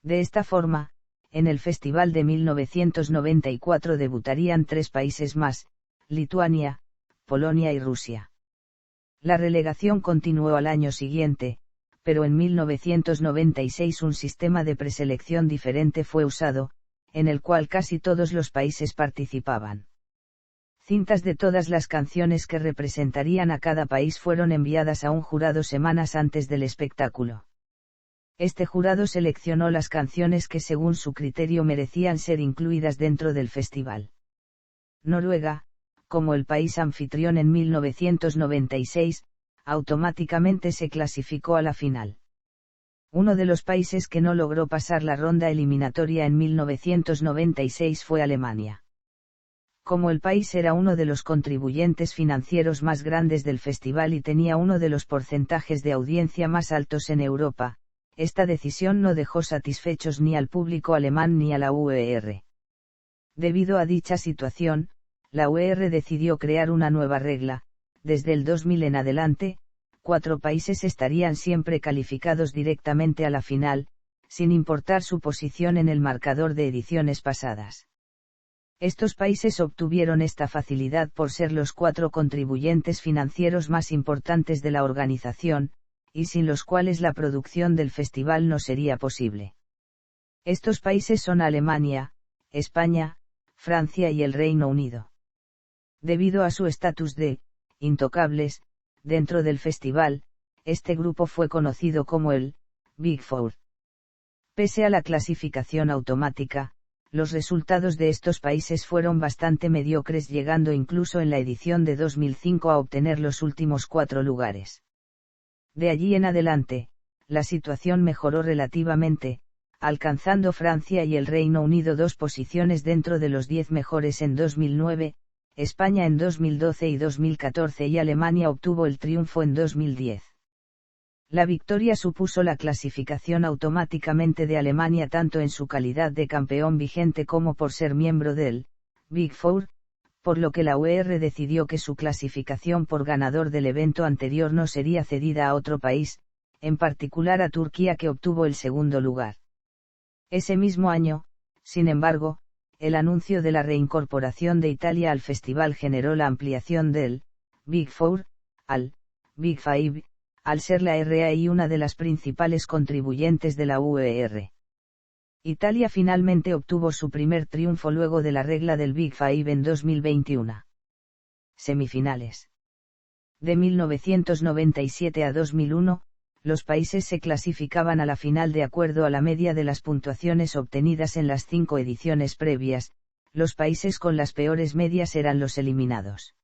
De esta forma, en el Festival de 1994 debutarían 3 países más, Lituania, Polonia y Rusia. La relegación continuó al año siguiente, pero en 1996 un sistema de preselección diferente fue usado, en el cual casi todos los países participaban. Cintas de todas las canciones que representarían a cada país fueron enviadas a un jurado semanas antes del espectáculo. Este jurado seleccionó las canciones que según su criterio merecían ser incluidas dentro del festival. Noruega, como el país anfitrión en 1996, automáticamente se clasificó a la final. Uno de los países que no logró pasar la ronda eliminatoria en 1996 fue Alemania. Como el país era uno de los contribuyentes financieros más grandes del festival y tenía uno de los porcentajes de audiencia más altos en Europa, esta decisión no dejó satisfechos ni al público alemán ni a la UER. Debido a dicha situación, la UER decidió crear una nueva regla: desde el 2000 en adelante, 4 países estarían siempre calificados directamente a la final, sin importar su posición en el marcador de ediciones pasadas. Estos países obtuvieron esta facilidad por ser los 4 contribuyentes financieros más importantes de la organización, y sin los cuales la producción del festival no sería posible. Estos países son Alemania, España, Francia y el Reino Unido. Debido a su estatus de intocables dentro del festival, este grupo fue conocido como el Big Four. Pese a la clasificación automática, los resultados de estos países fueron bastante mediocres, llegando incluso en la edición de 2005 a obtener los últimos 4 lugares. De allí en adelante, la situación mejoró relativamente, alcanzando Francia y el Reino Unido 2 posiciones dentro de los 10 mejores en 2009, España en 2012 y 2014 y Alemania obtuvo el triunfo en 2010. La victoria supuso la clasificación automáticamente de Alemania tanto en su calidad de campeón vigente como por ser miembro del Big Four, por lo que la UER decidió que su clasificación por ganador del evento anterior no sería cedida a otro país, en particular a Turquía, que obtuvo el segundo lugar. Ese mismo año, sin embargo, el anuncio de la reincorporación de Italia al festival generó la ampliación del Big Four al Big Five, al ser la RAI una de las principales contribuyentes de la UER. Italia finalmente obtuvo su primer triunfo luego de la regla del Big Five en 2021. Semifinales. De 1997 a 2001, los países se clasificaban a la final de acuerdo a la media de las puntuaciones obtenidas en las 5 ediciones previas. Los países con las peores medias eran los eliminados.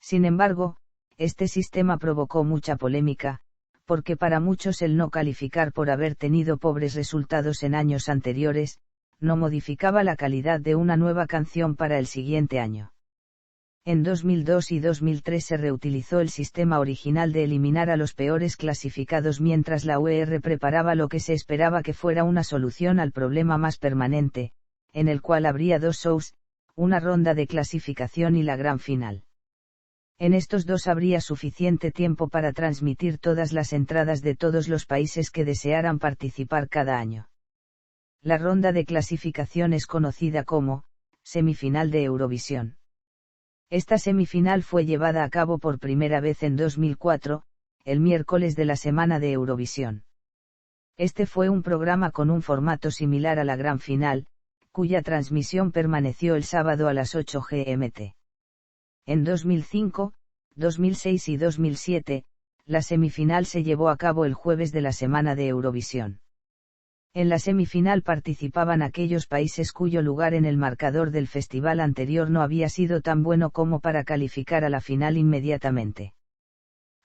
Sin embargo, este sistema provocó mucha polémica, porque para muchos el no calificar por haber tenido pobres resultados en años anteriores, no modificaba la calidad de una nueva canción para el siguiente año. En 2002 y 2003 se reutilizó el sistema original de eliminar a los peores clasificados mientras la UER preparaba lo que se esperaba que fuera una solución al problema más permanente, en el cual habría 2 shows, una ronda de clasificación y la gran final. En estos 2 habría suficiente tiempo para transmitir todas las entradas de todos los países que desearan participar cada año. La ronda de clasificación es conocida como semifinal de Eurovisión. Esta semifinal fue llevada a cabo por primera vez en 2004, el miércoles de la semana de Eurovisión. Este fue un programa con un formato similar a la gran final, cuya transmisión permaneció el sábado a las 8 GMT. En 2005, 2006 y 2007, la semifinal se llevó a cabo el jueves de la semana de Eurovisión. En la semifinal participaban aquellos países cuyo lugar en el marcador del festival anterior no había sido tan bueno como para calificar a la final inmediatamente.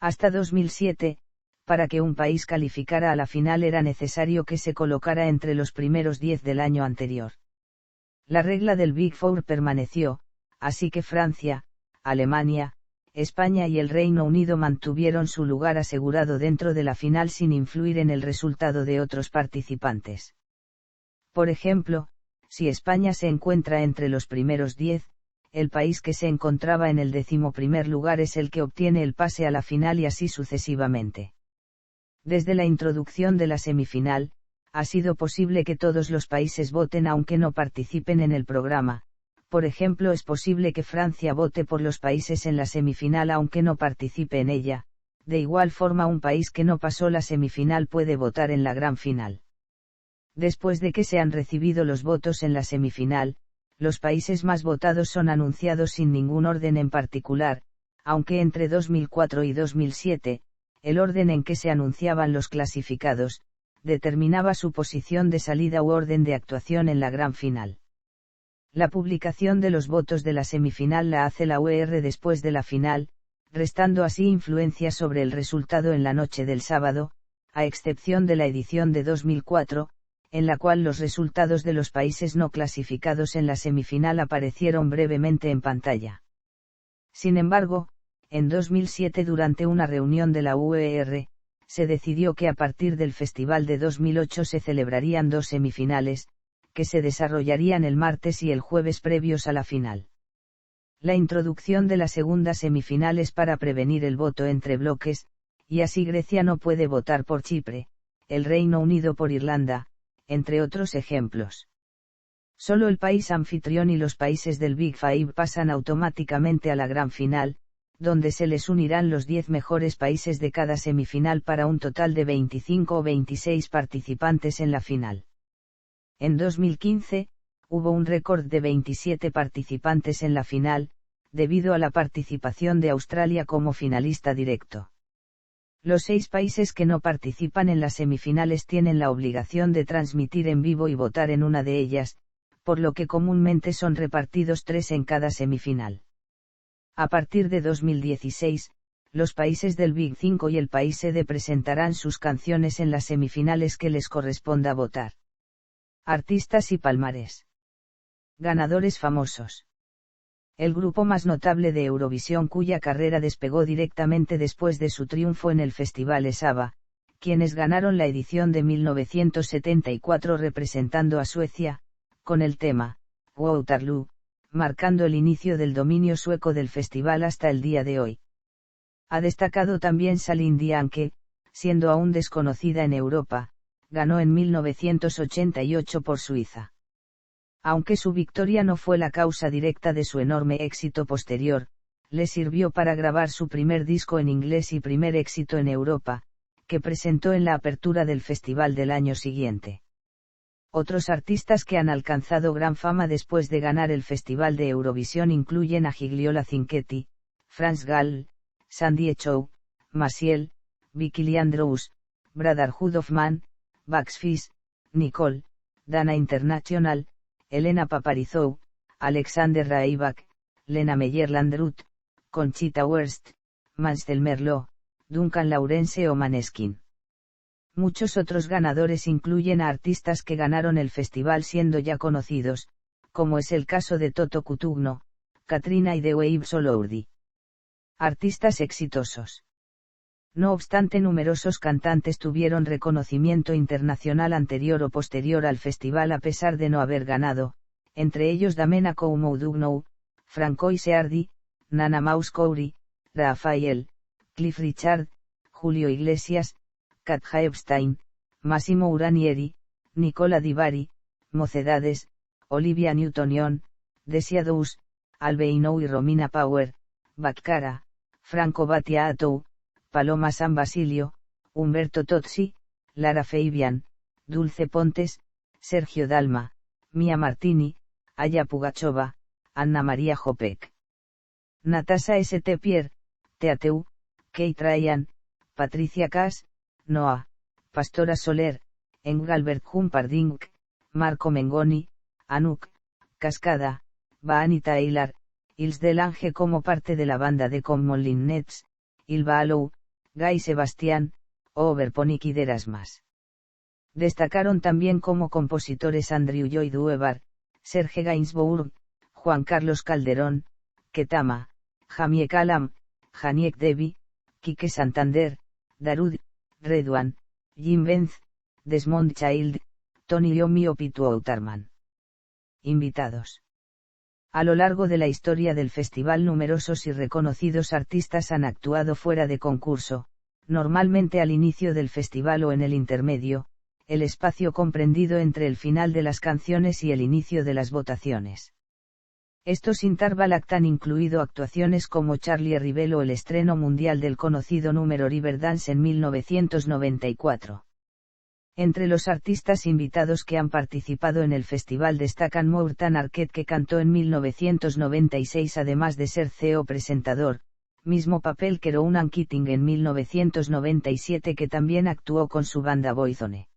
Hasta 2007, para que un país calificara a la final era necesario que se colocara entre los primeros 10 del año anterior. La regla del Big Four permaneció, así que Francia, Alemania, España y el Reino Unido mantuvieron su lugar asegurado dentro de la final sin influir en el resultado de otros participantes. Por ejemplo, si España se encuentra entre los primeros 10, el país que se encontraba en el 11º lugar es el que obtiene el pase a la final y así sucesivamente. Desde la introducción de la semifinal, ha sido posible que todos los países voten aunque no participen en el programa. Por ejemplo, es posible que Francia vote por los países en la semifinal aunque no participe en ella. De igual forma, un país que no pasó la semifinal puede votar en la gran final. Después de que se han recibido los votos en la semifinal, los países más votados son anunciados sin ningún orden en particular, aunque entre 2004 y 2007, el orden en que se anunciaban los clasificados, determinaba su posición de salida u orden de actuación en la gran final. La publicación de los votos de la semifinal la hace la UER después de la final, restando así influencia sobre el resultado en la noche del sábado, a excepción de la edición de 2004, en la cual los resultados de los países no clasificados en la semifinal aparecieron brevemente en pantalla. Sin embargo, en 2007 durante una reunión de la UER, se decidió que a partir del festival de 2008 se celebrarían 2 semifinales, que se desarrollarían el martes y el jueves previos a la final. La introducción de la segunda semifinal es para prevenir el voto entre bloques, y así Grecia no puede votar por Chipre, el Reino Unido por Irlanda, entre otros ejemplos. Solo el país anfitrión y los países del Big Five pasan automáticamente a la gran final, donde se les unirán los 10 mejores países de cada semifinal para un total de 25 o 26 participantes en la final. En 2015, hubo un récord de 27 participantes en la final, debido a la participación de Australia como finalista directo. Los 6 países que no participan en las semifinales tienen la obligación de transmitir en vivo y votar en una de ellas, por lo que comúnmente son repartidos 3 en cada semifinal. A partir de 2016, los países del Big 5 y el país sede presentarán sus canciones en las semifinales que les corresponda votar. Artistas y palmarés. Ganadores famosos. El grupo más notable de Eurovisión cuya carrera despegó directamente después de su triunfo en el festival es ABBA, quienes ganaron la edición de 1974 representando a Suecia, con el tema Waterloo, marcando el inicio del dominio sueco del festival hasta el día de hoy. Ha destacado también Celine Dion que, siendo aún desconocida en Europa, ganó en 1988 por Suiza. Aunque su victoria no fue la causa directa de su enorme éxito posterior, le sirvió para grabar su primer disco en inglés y primer éxito en Europa, que presentó en la apertura del festival del año siguiente. Otros artistas que han alcanzado gran fama después de ganar el Festival de Eurovisión incluyen a Gigliola Cinquetti, France Gall, Sandy Chow, Maciel, Vicky Lee Andrews, Brotherhood of Man, Bugs Fizz, Nicole, Dana International, Elena Paparizou, Alexander Rybak, Lena Meyer-Landrut, Conchita Wurst, Mansell Merlot, Duncan Lawrence o Maneskin. Muchos otros ganadores incluyen a artistas que ganaron el festival siendo ya conocidos, como es el caso de Toto Cutugno, Katrina y The Waves o Lordi. Artistas exitosos. No obstante, numerosos cantantes tuvieron reconocimiento internacional anterior o posterior al festival a pesar de no haber ganado, entre ellos Damena Koumoudounou, Francois Seardi, Nana Mouskouri, Rafael, Cliff Richard, Julio Iglesias, Katja Epstein, Massimo Uranieri, Nicola Di Bari, Mocedades, Olivia Newton-John, Desia Dous, Albeinou y Romina Power, Baccara, Franco Battiato, Paloma San Basilio, Humberto Tozzi, Lara Fabian, Dulce Pontes, Sergio Dalma, Mia Martini, Aya Pugachova, Anna María Jopek, Natasha St. Pierre, Teateu, Kate Ryan, Patricia Kaas, Noah, Pastora Soler, Engelbert Humperdinck, Marco Mengoni, Anouk, Cascada, Baani Taylor, Ils Delange como parte de la banda de Common Linnets, Ilva Alou, Guy Sebastián, Overponic y Derasmas. Destacaron también como compositores Andrew Lloyd Webber, Serge Gainsbourg, Juan Carlos Calderón, Ketama, Jamie Cullum, Janiek Devi, Quique Santander, Darude, Redouane, Jim Benz, Desmond Child, Tony Iommi o Pitu Outarman. Invitados. A lo largo de la historia del festival, numerosos y reconocidos artistas han actuado fuera de concurso, normalmente al inicio del festival o en el intermedio, el espacio comprendido entre el final de las canciones y el inicio de las votaciones. Estos intervalos han incluido actuaciones como Charlie Rivel o el estreno mundial del conocido número Riverdance en 1994. Entre los artistas invitados que han participado en el festival destacan Morten Arquette, que cantó en 1996 además de ser CEO presentador, mismo papel que Ronan Keating en 1997, que también actuó con su banda Boyzone.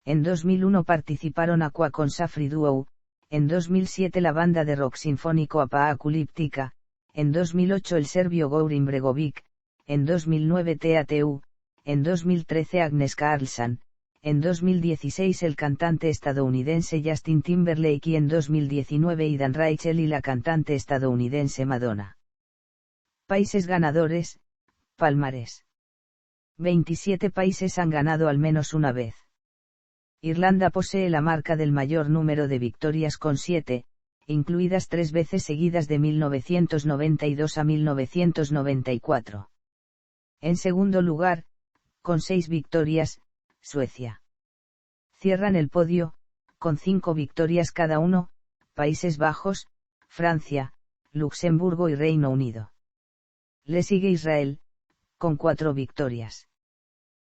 En 2001 participaron Aqua con Safri Duo, en 2007 la banda de rock sinfónico Apaaculíptica, en 2008 el serbio Goran Bregovic, en 2009 TATU, en 2013 Agnes Carlsson, en 2016 el cantante estadounidense Justin Timberlake y en 2019 Idan Raichel y la cantante estadounidense Madonna. Países ganadores, palmarés. 27 países han ganado al menos una vez. Irlanda posee la marca del mayor número de victorias con 7, incluidas 3 veces seguidas de 1992 a 1994. En segundo lugar, con 6 victorias, Suecia. Cierran el podio, con 5 victorias cada uno, Países Bajos, Francia, Luxemburgo y Reino Unido. Le sigue Israel, con 4 victorias.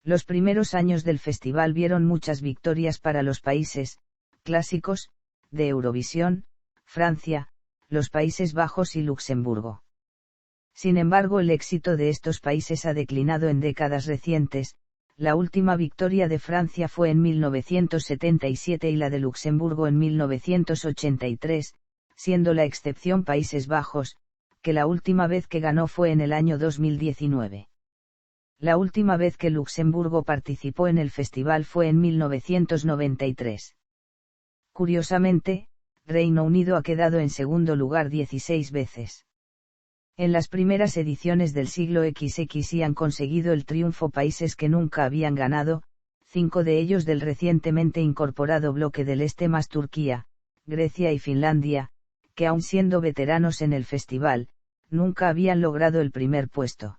Los primeros años del festival vieron muchas victorias para los países clásicos de Eurovisión, Francia, los Países Bajos y Luxemburgo. Sin embargo, el éxito de estos países ha declinado en décadas recientes. La última victoria de Francia fue en 1977 y la de Luxemburgo en 1983, siendo la excepción Países Bajos, que la última vez que ganó fue en el año 2019. La última vez que Luxemburgo participó en el festival fue en 1993. Curiosamente, Reino Unido ha quedado en segundo lugar 16 veces. En las primeras ediciones del siglo XX han conseguido el triunfo países que nunca habían ganado, 5 de ellos del recientemente incorporado bloque del Este más Turquía, Grecia y Finlandia, que aun siendo veteranos en el festival, nunca habían logrado el primer puesto.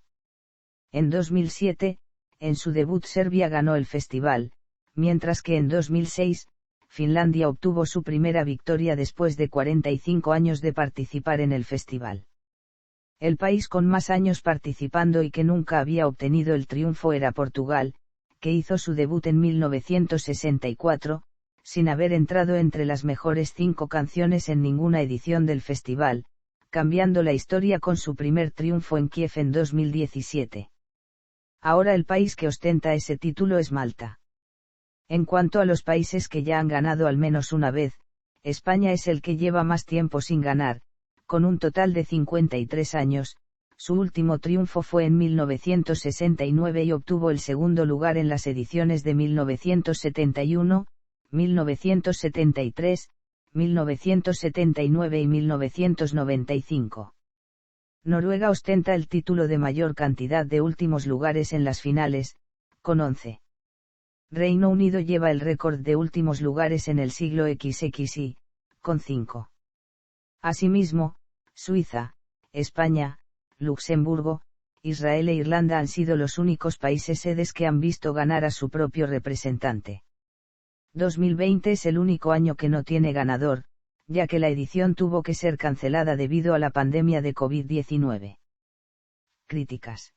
En 2007, en su debut Serbia ganó el festival, mientras que en 2006, Finlandia obtuvo su primera victoria después de 45 años de participar en el festival. El país con más años participando y que nunca había obtenido el triunfo era Portugal, que hizo su debut en 1964, sin haber entrado entre las mejores 5 canciones en ninguna edición del festival, cambiando la historia con su primer triunfo en Kiev en 2017. Ahora el país que ostenta ese título es Malta. En cuanto a los países que ya han ganado al menos una vez, España es el que lleva más tiempo sin ganar, con un total de 53 años. Su último triunfo fue en 1969 y obtuvo el segundo lugar en las ediciones de 1971, 1973, 1979 y 1995. Noruega ostenta el título de mayor cantidad de últimos lugares en las finales, con 11. Reino Unido lleva el récord de últimos lugares en el siglo XXI, con 5. Asimismo, Suiza, España, Luxemburgo, Israel e Irlanda han sido los únicos países sedes que han visto ganar a su propio representante. 2020 es el único año que no tiene ganador, ya que la edición tuvo que ser cancelada debido a la pandemia de COVID-19. Críticas.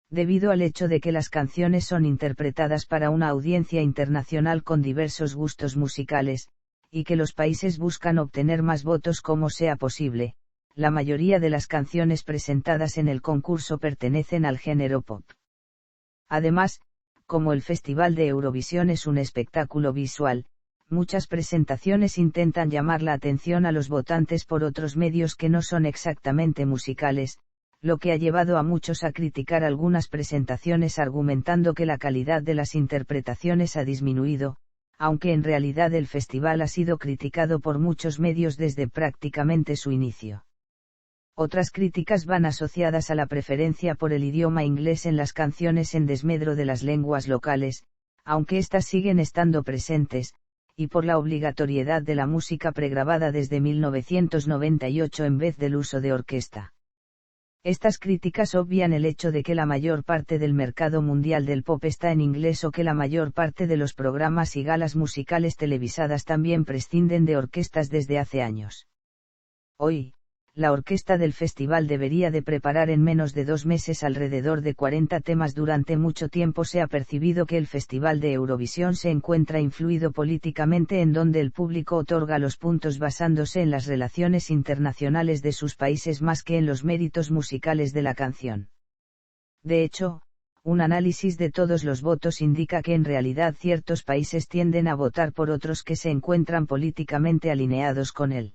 Debido al hecho de que las canciones son interpretadas para una audiencia internacional con diversos gustos musicales, y que los países buscan obtener más votos como sea posible, la mayoría de las canciones presentadas en el concurso pertenecen al género pop. Además, como el Festival de Eurovisión es un espectáculo visual, muchas presentaciones intentan llamar la atención a los votantes por otros medios que no son exactamente musicales, lo que ha llevado a muchos a criticar algunas presentaciones argumentando que la calidad de las interpretaciones ha disminuido, aunque en realidad el festival ha sido criticado por muchos medios desde prácticamente su inicio. Otras críticas van asociadas a la preferencia por el idioma inglés en las canciones en desmedro de las lenguas locales, aunque éstas siguen estando presentes, y por la obligatoriedad de la música pregrabada desde 1998 en vez del uso de orquesta. Estas críticas obvian el hecho de que la mayor parte del mercado mundial del pop está en inglés o que la mayor parte de los programas y galas musicales televisadas también prescinden de orquestas desde hace años. Hoy, la orquesta del festival debería de preparar en menos de 2 meses alrededor de 40 temas. Durante mucho tiempo se ha percibido que el Festival de Eurovisión se encuentra influido políticamente, en donde el público otorga los puntos basándose en las relaciones internacionales de sus países más que en los méritos musicales de la canción. De hecho, un análisis de todos los votos indica que en realidad ciertos países tienden a votar por otros que se encuentran políticamente alineados con él.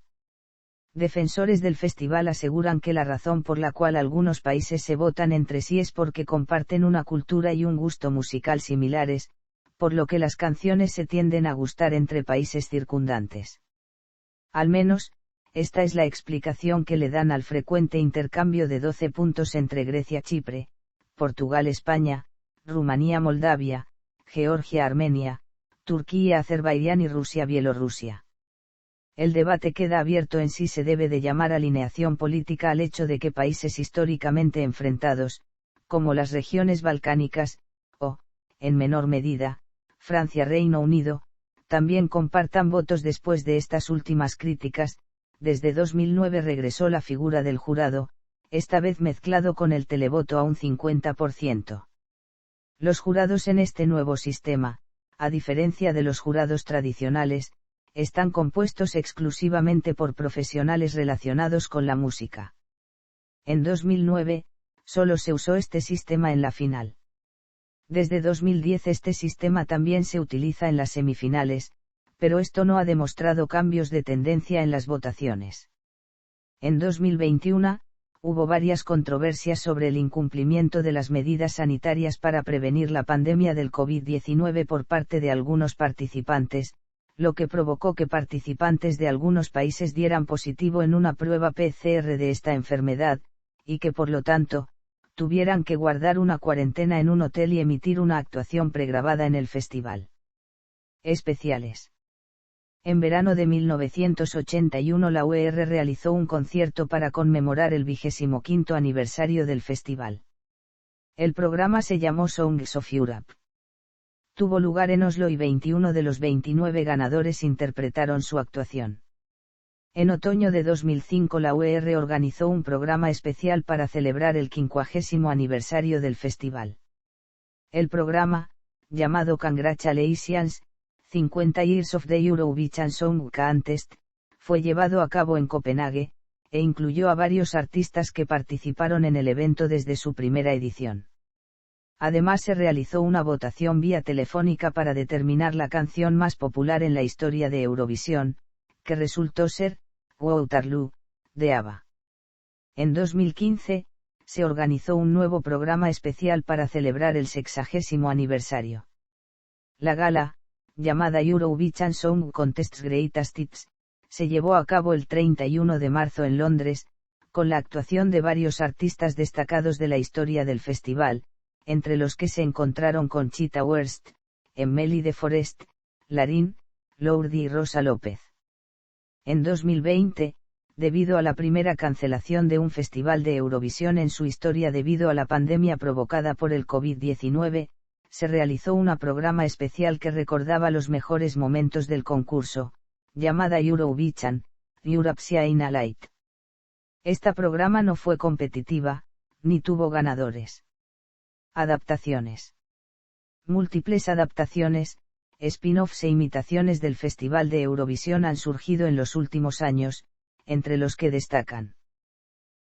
Defensores del festival aseguran que la razón por la cual algunos países se votan entre sí es porque comparten una cultura y un gusto musical similares, por lo que las canciones se tienden a gustar entre países circundantes. Al menos, esta es la explicación que le dan al frecuente intercambio de 12 puntos entre Grecia-Chipre, Portugal-España, Rumanía-Moldavia, Georgia-Armenia, Turquía-Azerbaiyán y Rusia-Bielorrusia. El debate queda abierto en si se debe de llamar alineación política al hecho de que países históricamente enfrentados, como las regiones balcánicas, o, en menor medida, Francia-Reino Unido, también compartan votos. Después de estas últimas críticas, desde 2009 regresó la figura del jurado, esta vez mezclado con el televoto a un 50%. Los jurados en este nuevo sistema, a diferencia de los jurados tradicionales, están compuestos exclusivamente por profesionales relacionados con la música. En 2009, solo se usó este sistema en la final. Desde 2010 este sistema también se utiliza en las semifinales, pero esto no ha demostrado cambios de tendencia en las votaciones. En 2021, hubo varias controversias sobre el incumplimiento de las medidas sanitarias para prevenir la pandemia del COVID-19 por parte de algunos participantes, lo que provocó que participantes de algunos países dieran positivo en una prueba PCR de esta enfermedad, y que por lo tanto, tuvieran que guardar una cuarentena en un hotel y emitir una actuación pregrabada en el festival. Especiales. En verano de 1981 la UER realizó un concierto para conmemorar el 25º aniversario del festival. El programa se llamó Songs of Europe. Tuvo lugar en Oslo y 21 de los 29 ganadores interpretaron su actuación. En otoño de 2005 la UER organizó un programa especial para celebrar el 50º aniversario del festival. El programa, llamado Congratulations, 50 Years of the Eurovision Song Contest, fue llevado a cabo en Copenhague, e incluyó a varios artistas que participaron en el evento desde su primera edición. Además se realizó una votación vía telefónica para determinar la canción más popular en la historia de Eurovisión, que resultó ser Waterloo, de ABBA. En 2015, se organizó un nuevo programa especial para celebrar el 60º aniversario. La gala, llamada Eurovision Song Contest's Greatest Hits, se llevó a cabo el 31 de marzo en Londres, con la actuación de varios artistas destacados de la historia del festival, entre los que se encontraron Conchita Wurst, Emily de Forest, Larín, Lourdes y Rosa López. En 2020, debido a la primera cancelación de un festival de Eurovisión en su historia debido a la pandemia provocada por el COVID-19, se realizó un programa especial que recordaba los mejores momentos del concurso, llamada Eurovision, European Night. Esta programa no fue competitiva, ni tuvo ganadores. Adaptaciones. Múltiples adaptaciones, spin-offs e imitaciones del Festival de Eurovisión han surgido en los últimos años, entre los que destacan.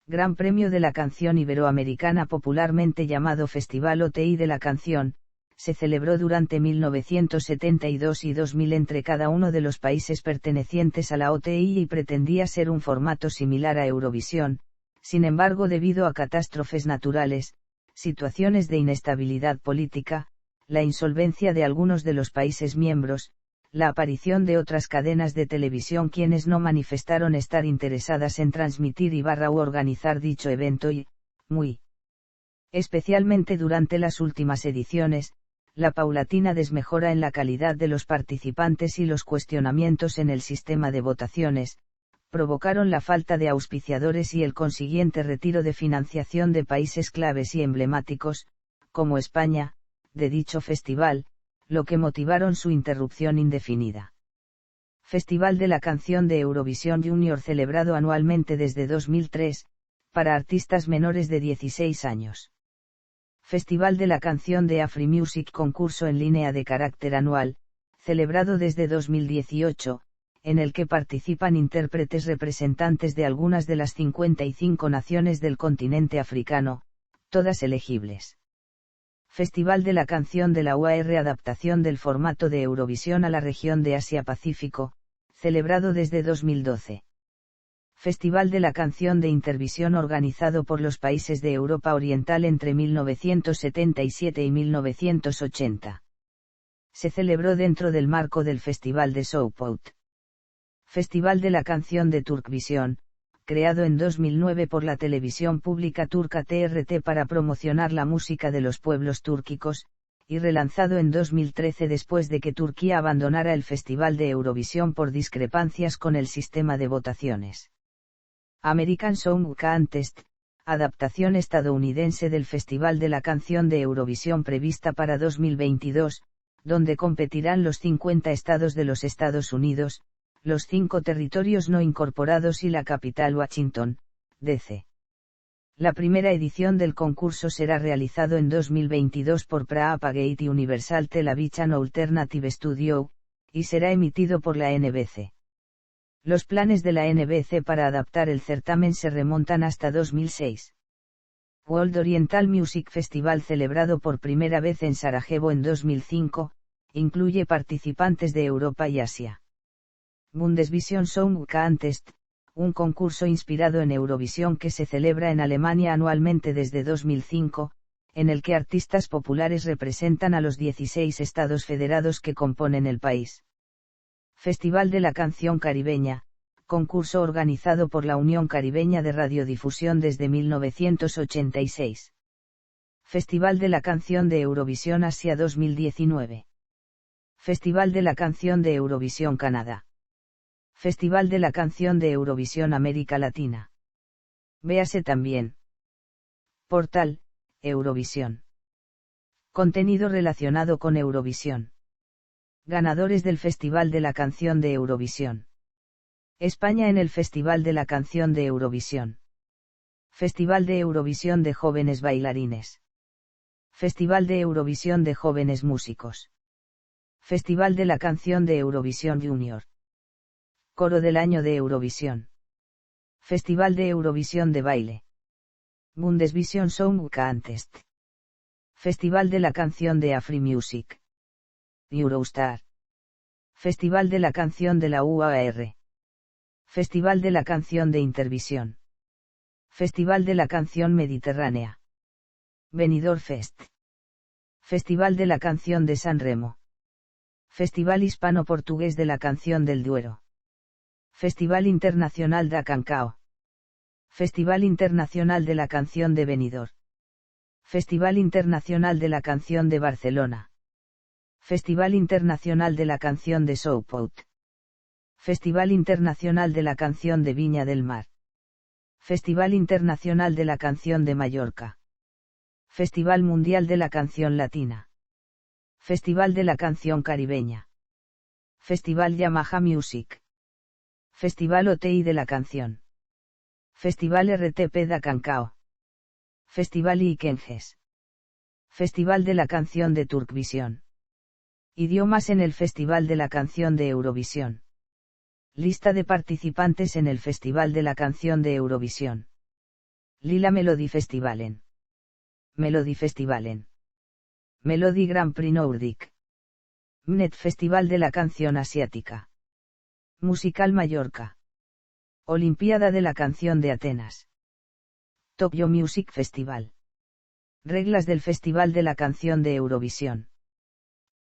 Gran Premio de la Canción Iberoamericana, popularmente llamado Festival OTI de la Canción, se celebró durante 1972 y 2000 entre cada uno de los países pertenecientes a la OTI y pretendía ser un formato similar a Eurovisión. Sin embargo, debido a catástrofes naturales, situaciones de inestabilidad política, la insolvencia de algunos de los países miembros, la aparición de otras cadenas de televisión quienes no manifestaron estar interesadas en transmitir u organizar dicho evento y, muy especialmente durante las últimas ediciones, la paulatina desmejora en la calidad de los participantes y los cuestionamientos en el sistema de votaciones, provocaron la falta de auspiciadores y el consiguiente retiro de financiación de países claves y emblemáticos, como España, de dicho festival, lo que motivaron su interrupción indefinida. Festival de la Canción de Eurovisión Junior celebrado anualmente desde 2003, para artistas menores de 16 años. Festival de la Canción de AfriMusic, concurso en línea de carácter anual, celebrado desde 2018, en el que participan intérpretes representantes de algunas de las 55 naciones del continente africano, todas elegibles. Festival de la Canción de la UAR, adaptación del formato de Eurovisión a la región de Asia-Pacífico, celebrado desde 2012. Festival de la Canción de Intervisión organizado por los países de Europa Oriental entre 1977 y 1980. Se celebró dentro del marco del Festival de Southport. Festival de la Canción de Turkvisión, creado en 2009 por la televisión pública turca TRT para promocionar la música de los pueblos túrquicos, y relanzado en 2013 después de que Turquía abandonara el Festival de Eurovisión por discrepancias con el sistema de votaciones. American Song Contest, adaptación estadounidense del Festival de la Canción de Eurovisión prevista para 2022, donde competirán los 50 estados de los Estados Unidos, los 5 territorios no incorporados y la capital Washington, D.C. La primera edición del concurso será realizado en 2022 por Propagate y Universal Television Alternative Studio, y será emitido por la NBC. Los planes de la NBC para adaptar el certamen se remontan hasta 2006. World Oriental Music Festival, celebrado por primera vez en Sarajevo en 2005, incluye participantes de Europa y Asia. Bundesvision Song Contest, un concurso inspirado en Eurovisión que se celebra en Alemania anualmente desde 2005, en el que artistas populares representan a los 16 estados federados que componen el país. Festival de la Canción Caribeña, concurso organizado por la Unión Caribeña de Radiodifusión desde 1986. Festival de la Canción de Eurovisión Asia 2019. Festival de la Canción de Eurovisión Canadá. Festival de la Canción de Eurovisión América Latina. Véase también. Portal, Eurovisión. Contenido relacionado con Eurovisión. Ganadores del Festival de la Canción de Eurovisión. España en el Festival de la Canción de Eurovisión. Festival de Eurovisión de jóvenes bailarines. Festival de Eurovisión de jóvenes músicos. Festival de la Canción de Eurovisión Junior. Coro del Año de Eurovisión. Festival de Eurovisión de baile. Bundesvision Song Contest. Festival de la canción de Afri-Music. Eurostar. Festival de la canción de la UAR. Festival de la canción de Intervisión. Festival de la canción mediterránea. Benidorm Fest. Festival de la canción de San Remo. Festival hispano-portugués de la canción del Duero. Festival Internacional da Cancao. Festival Internacional de la canción de Benidorm. Festival Internacional de la canción de Barcelona. Festival Internacional de la canción de Southport. Festival Internacional de la canción de Viña del Mar. Festival Internacional de la canción de Mallorca. Festival Mundial de la canción latina. Festival de la canción caribeña. Festival Yamaha Music. Festival OTI de la canción. Festival RTP da Cancao. Festival Ikenges. Festival de la canción de Turkvisión. Idiomas en el Festival de la canción de Eurovisión. Lista de participantes en el Festival de la canción de Eurovisión. Lila Melody Festivalen. Melody Festivalen. Melody Grand Prix Nordic. Mnet Festival de la canción asiática. Musical Mallorca. Olimpiada de la canción de Atenas. Tokyo Music Festival. Reglas del Festival de la canción de Eurovisión.